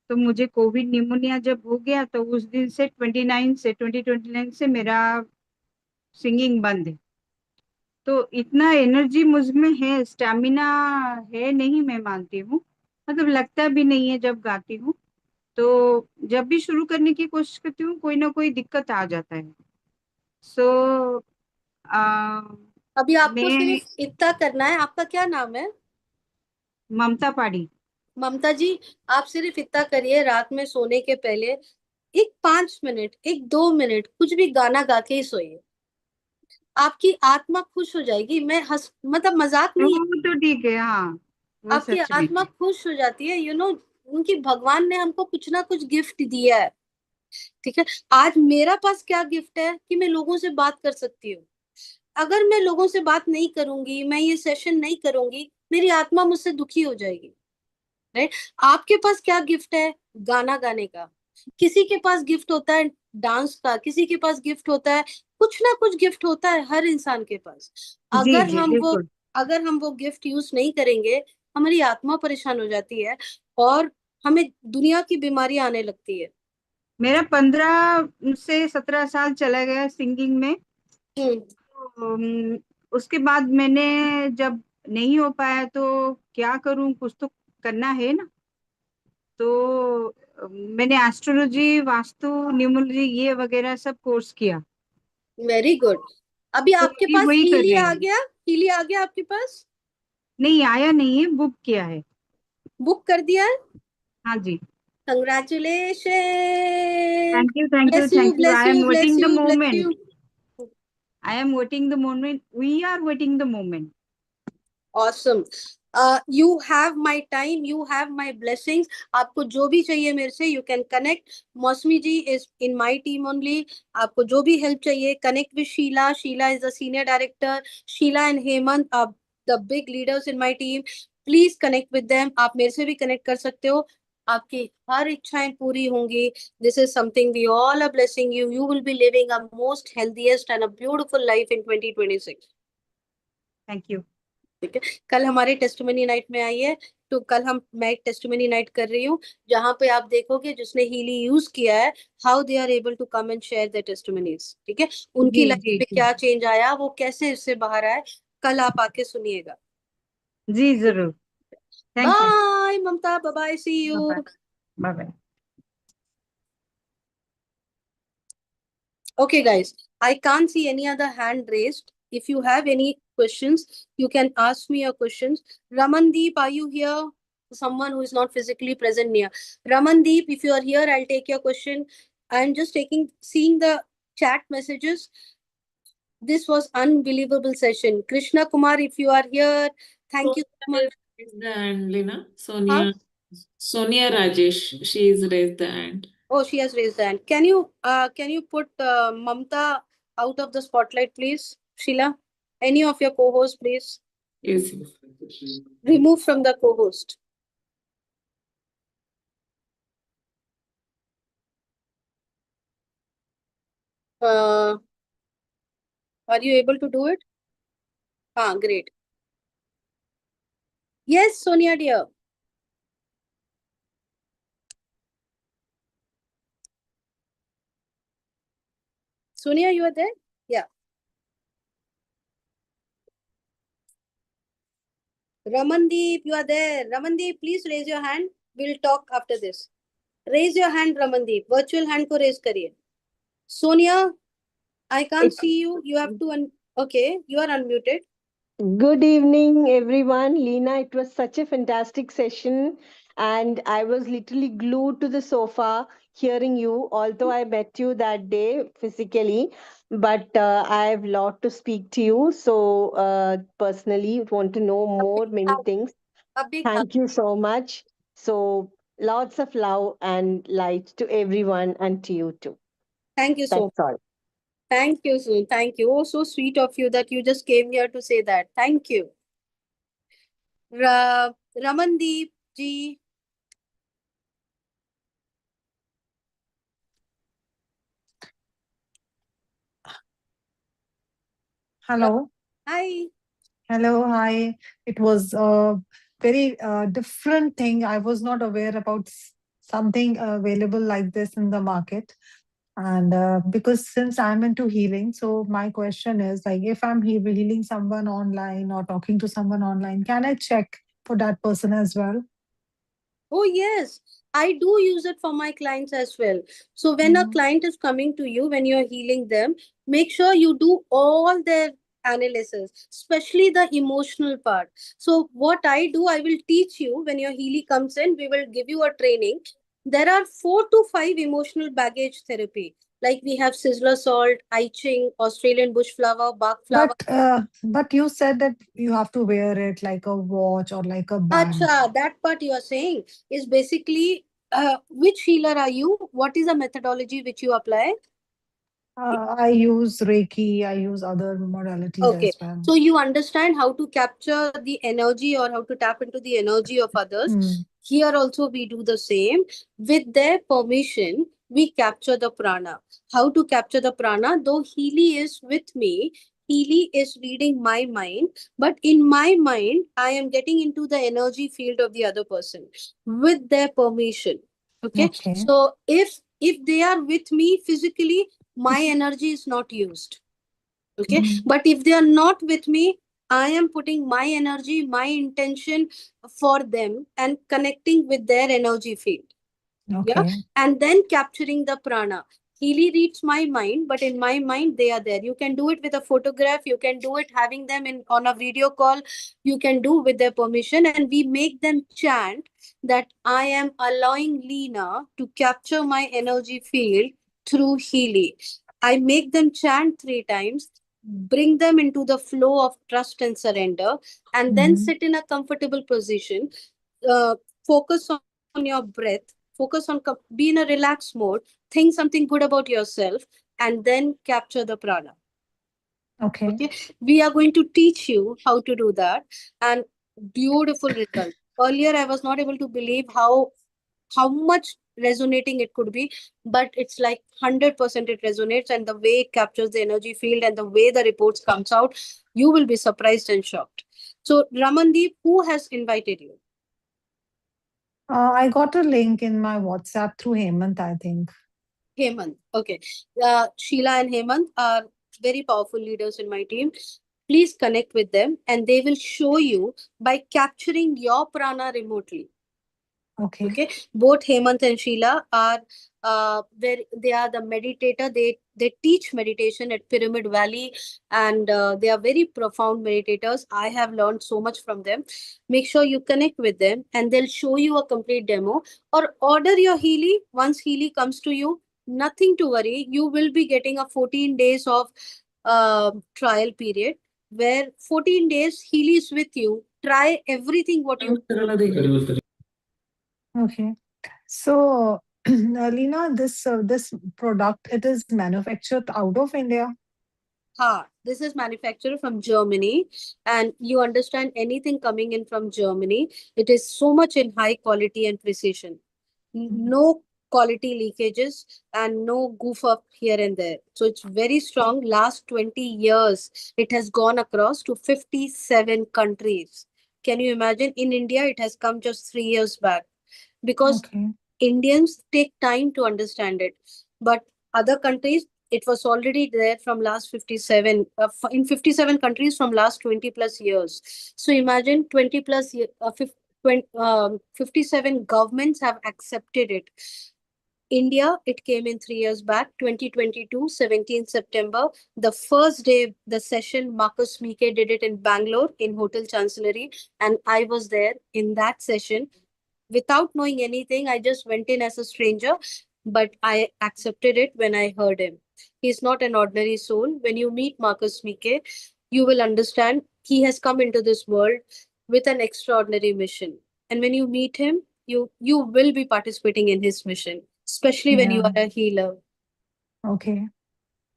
तो मुझे कोविड निमोनिया जब हो गया तो उस दिन से 2029 से मेरा सिंगिंग बंद है. तो इतना एनर्जी मुझ में है, स्टैमिना है नहीं, मैं मानती हूँ. मतलब लगता भी नहीं है जब गाती हूँ. तो जब भी शुरू करने की कोशिश करती हूँ कोई ना कोई दिक्कत आ जाता है. सो अभी आपको मैं सिर्फ इतना करना है. आपका क्या नाम है? ममता पाड़ी. ममता जी, आप सिर्फ इतना करिए, रात में सोने के पहले एक 5 मिनट, एक 2 मिनट कुछ भी गाना गा के ही सोइए. आपकी आत्मा खुश हो जाएगी. मैं हंस, मतलब मजाक नहीं है. वो तो ठीक है, हाँ. वो आपकी सच में आत्मा है. खुश हो जाती है, उनकी भगवान ने हमको कुछ ना कुछ गिफ्ट दिया है. ठीक है. आज मेरा पास क्या गिफ्ट है कि मैं लोगों से बात कर सकती हूँ. अगर मैं लोगों से बात नहीं करूंगी, मैं ये सेशन नहीं करूंगी, मेरी आत्मा मुझसे दुखी हो जाएगी. राइट. आपके पास क्या गिफ्ट है? गाना गाने का. किसी के पास गिफ्ट होता है डांस का, किसी के पास गिफ्ट होता है, कुछ ना कुछ गिफ्ट होता है हर इंसान के पास। जी अगर जी हम वो बिल्कुल। अगर हम वो गिफ्ट यूज नहीं करेंगे, हमारी आत्मा परेशान हो जाती है और हमें दुनिया की बीमारी आने लगती है। मेरा 15 से 17 साल चला गया सिंगिंग में। हम्म। तो, उसके बाद मैंने जब नहीं हो पाया तो क्या करूं, कुछ तो करना है ना। तो मैंने एस्ट्रोलॉजी, वास्तु, न्यूमरोलॉजी ये वगैरह सब कोर्स किया। Very good. अभी तो आपके अभी पास वही कर हीली रही आ हूँ। गया? हीली आ गया आपके पास? नहीं आया नहीं है, बुक किया है। बुक कर दिया है? हाँ जी। Congratulation. Thank you bless you, thank you. Bless I am you, bless waiting the you, bless moment. You. I am waiting the moment, we are waiting the moment. Awesome. You have my time, you have my blessings. आपको जो भी चाहिए मेरे से, you can connect. Mousumi ji is in my team only. आपको जो भी help चाहिए, connect with Sheela. Sheela is the senior director. Sheela and Hemant are the big leaders in my team. Please connect with them. आप मेरे से भी कनेक्ट कर सकते हो। आपकी हर इच्छाएं पूरी होंगी। This is something we all are blessing you. You will be living a most healthiest and a beautiful life in 2026। Thank you. ठीक है। कल हमारे टेस्टिमनी नाइट में आई है, तो कल मैं एक टेस्टिमनी नाइट कर रही हूँ, जहां पे आप देखोगे जिसने हीली यूज किया है, how they are able to come and share their testimonies. ठीक है। जी उनकी लाइफ जी में जी। क्या चेंज आया, वो कैसे इससे बाहर आए, कल आप आके सुनिएगा। जी जरूर। Thank you. Bye Mamta, bye bye, see bye bye. You. Bye bye. Okay, guys, I can't see any other hand raised. If you have any questions, you can ask me your questions. Ramandeep, are you here? Someone who is not physically present near. Ramandeep, if you are here, I'll take your question. I'm just seeing the chat messages. This was unbelievable session. Krishna Kumar, if you are here, thank you so much. Sonia raised the hand, Lina. Huh? Sonia Rajesh, she's raised the hand. Oh, she has raised the hand. Can you put Mamta out of the spotlight, please, Sheila? Any of your co-hosts, please. Yes. Remove from the co-host. Uh, are you able to do it? Ah, great. Yes, Sonia dear. Sonia, you are there? Yeah. Ramandeep, you are there. Ramandeep, please raise your hand. We'll talk after this. Raise your hand, Ramandeep. Virtual hand ko raise kariye. Sonia, I can't It, see you. You have to okay, you are unmuted. Good evening, everyone. Lena, it was such a fantastic session, and I was literally glued to the sofa hearing you. Although I met you that day physically, but I have a lot to speak to you. So, personally, want to know A big more, many hug. things. A big hug. Thank you so much. So, lots of love and light to everyone and to you too. Thank you so much. That's all. Thank you, Sue. Thank you. Oh, so sweet of you that you just came here to say that. Thank you. Ramandeep ji. Hello. Hi. Hello. Hi. It was a very different thing. I was not aware about something available like this in the market. And because since I'm into healing, so my question is like, if I'm healing someone online or talking to someone online, can I check for that person as well? Oh, yes. I do use it for my clients as well. So when a Mhm. client is coming to you, when you're healing them, make sure you do all their analysis, especially the emotional part. So what I do, I will teach you when your healing comes in, we will give you a training. There are 4 to 5 emotional baggage therapy. Like we have Sizzler salt, I Ching, Australian bush flower, Bach flower. But you said that you have to wear it like a watch or like a band. Acha, that part you are saying is basically which healer are you? What is the methodology which you apply? I use Reiki, I use other modalities Okay, as well. so you understand how to capture the energy or how to tap into the energy of others. Mm. Here also we do the same. With their permission, we capture the prana. How to capture the prana? Though Healy is with me, Healy is reading my mind, but in my mind, I am getting into the energy field of the other person with their permission. Okay. Okay. So if they are with me physically, my energy is not used. Okay. Mhm. But if they are not with me, I am putting my energy, my intention for them and connecting with their energy field. Yeah. Okay. And then capturing the prana. Healy reads my mind, but in my mind, they are there. You can do it with a photograph. You can do it having them in on a video call. You can do with their permission. And we make them chant that I am allowing Leena to capture my energy field through Healy. I make them chant 3 times, bring them into the flow of trust and surrender, and then Mhm. sit in a comfortable position. Focus on your breath, focus on be in a relaxed mode, think something good about yourself, and then capture the prana. Okay. Okay, we are going to teach you how to do that, and beautiful result. Earlier I was not able to believe how much resonating it could be, but it's like 100% it resonates, and the way it captures the energy field and the way the reports comes out, you will be surprised and shocked. So Ramandeep, who has invited you? I got a link in my WhatsApp through Hemant, I think. Hemant. Okay. Sheila and Hemant are very powerful leaders in my team. Please connect with them and they will show you by capturing your prana remotely. Okay. Okay. Both Hemant and Sheila are where they are the meditator. They teach meditation at Pyramid Valley, and they are very profound meditators. I have learned so much from them. Make sure you connect with them and they'll show you a complete demo, or order your Healy. Once Healy comes to you, nothing to worry. You will be getting a 14 days of trial period where 14 days Healy is with you. Try everything what you Okay. So, Leena, this product, it is manufactured out of India. This is manufactured from Germany, and you understand anything coming in from Germany, it is so much in high quality and precision. No quality leakages and no goof up here and there. So it's very strong. Last 20 years, it has gone across to 57 countries. Can you imagine? In India, it has come just 3 years back because Okay. Indians take time to understand it. But other countries, it was already there from last 57, in 57 countries from last 20 plus years. So imagine 20 plus, 57 governments have accepted it. India, it came in 3 years back, 2022, 17th September. The first day, the session, Marcus Mike did it in Bangalore in Hotel Chancellery. And I was there in that session without knowing anything. I just went in as a stranger, but I accepted it when I heard him. He's not an ordinary soul. When you meet Marcus Mike, you will understand he has come into this world with an extraordinary mission. And when you meet him, you will be participating in his mission, especially when you Yeah. are a healer. Okay.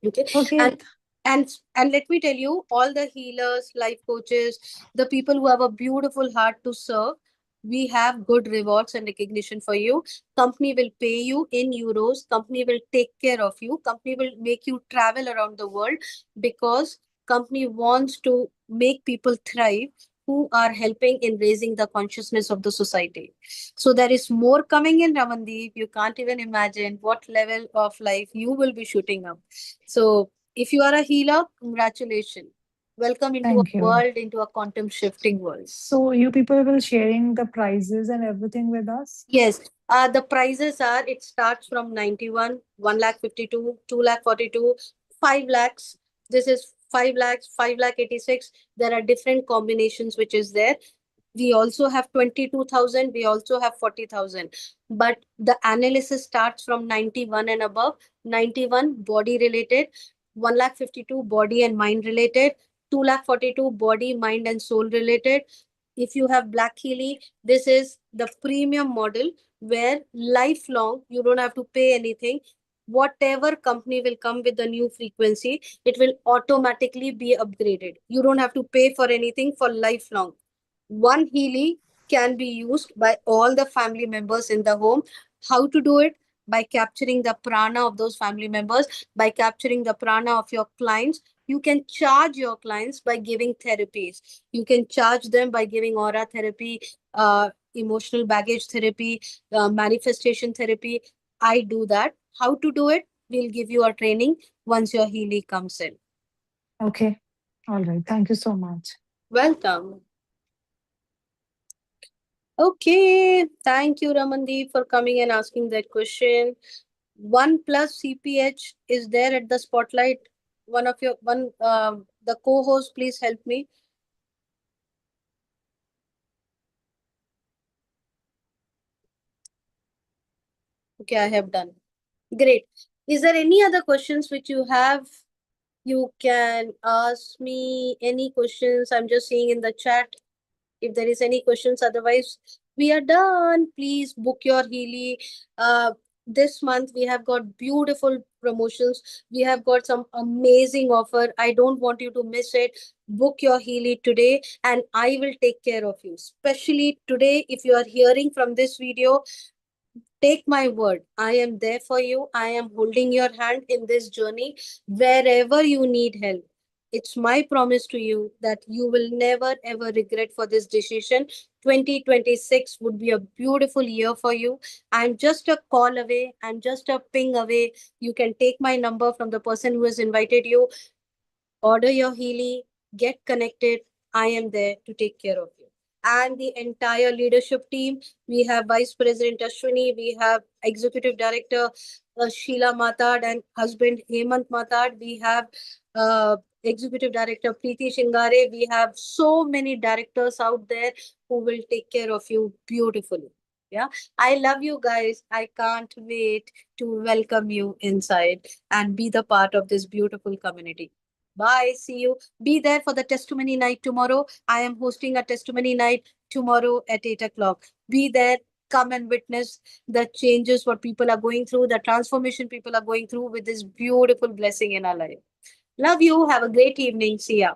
Okay. Okay. And let me tell you, all the healers, life coaches, the people who have a beautiful heart to serve, we have good rewards and recognition for you. Company will pay you in euros. Company will take care of you. Company will make you travel around the world because company wants to make people thrive who are helping in raising the consciousness of the society. So there is more coming in, Ramandeep. You can't even imagine what level of life you will be shooting up. So if you are a healer, congratulations. Welcome into Thank a you. world, into a quantum shifting world. So you people will sharing the prices and everything with us? Yes, the prices are, it starts from 91, 1,52,000, 2,42,000, 5 lakhs. This is 5 lakhs, 5 lakh 86. There are different combinations which is there. We also have 22,000, we also have 40,000. But the analysis starts from 91 and above. 91 body related, 1,52,000 body and mind related, 2,42,000 body, mind and soul related. If you have Black Healy, this is the premium model where lifelong you don't have to pay anything. Whatever company will come with the new frequency, it will automatically be upgraded. You don't have to pay for anything for lifelong. One Healy can be used by all the family members in the home. How to do it? by capturing the prana of those family members, by capturing the prana of your clients. You can charge your clients by giving therapies. You can charge them by giving aura therapy, emotional baggage therapy, manifestation therapy. I do that. How to do it? We'll give you a training once your Healy comes in. Okay. All right. Thank you so much. Welcome. Okay, thank you, Ramandeep, for coming and asking that question. 1+ CPH is there at the spotlight. The co-host, please help me. Okay, I have done. Great. Is there any other questions which you have? You can ask me any questions. I'm just seeing in the chat if there is any questions. Otherwise, we are done. Please book your Healy. This month we have got beautiful promotions. We have got some amazing offer. I don't want you to miss it. Book your Healy today and I will take care of you. Especially today, if you are hearing from this video, take my word, I am there for you. I am holding your hand in this journey wherever you need help. It's my promise to you that you will never ever regret for this decision. 2026 would be a beautiful year for you. I'm just a call away. I'm just a ping away. You can take my number from the person who has invited you. Order your Healy, get connected. I am there to take care of you. And the entire leadership team, we have Vice President Ashwini, we have Executive Director Sheila Matad and husband Hemant Matad. We have Executive Director Preeti Shingare. We have so many directors out there who will take care of you beautifully. Yeah, I love you guys. I can't wait to welcome you inside and be the part of this beautiful community. Bye. See you. Be there for the testimony night tomorrow. I am hosting a testimony night tomorrow at 8 o'clock. Be there. Come and witness the changes what people are going through, the transformation people are going through with this beautiful blessing in our life. Love you. Have a great evening. See ya.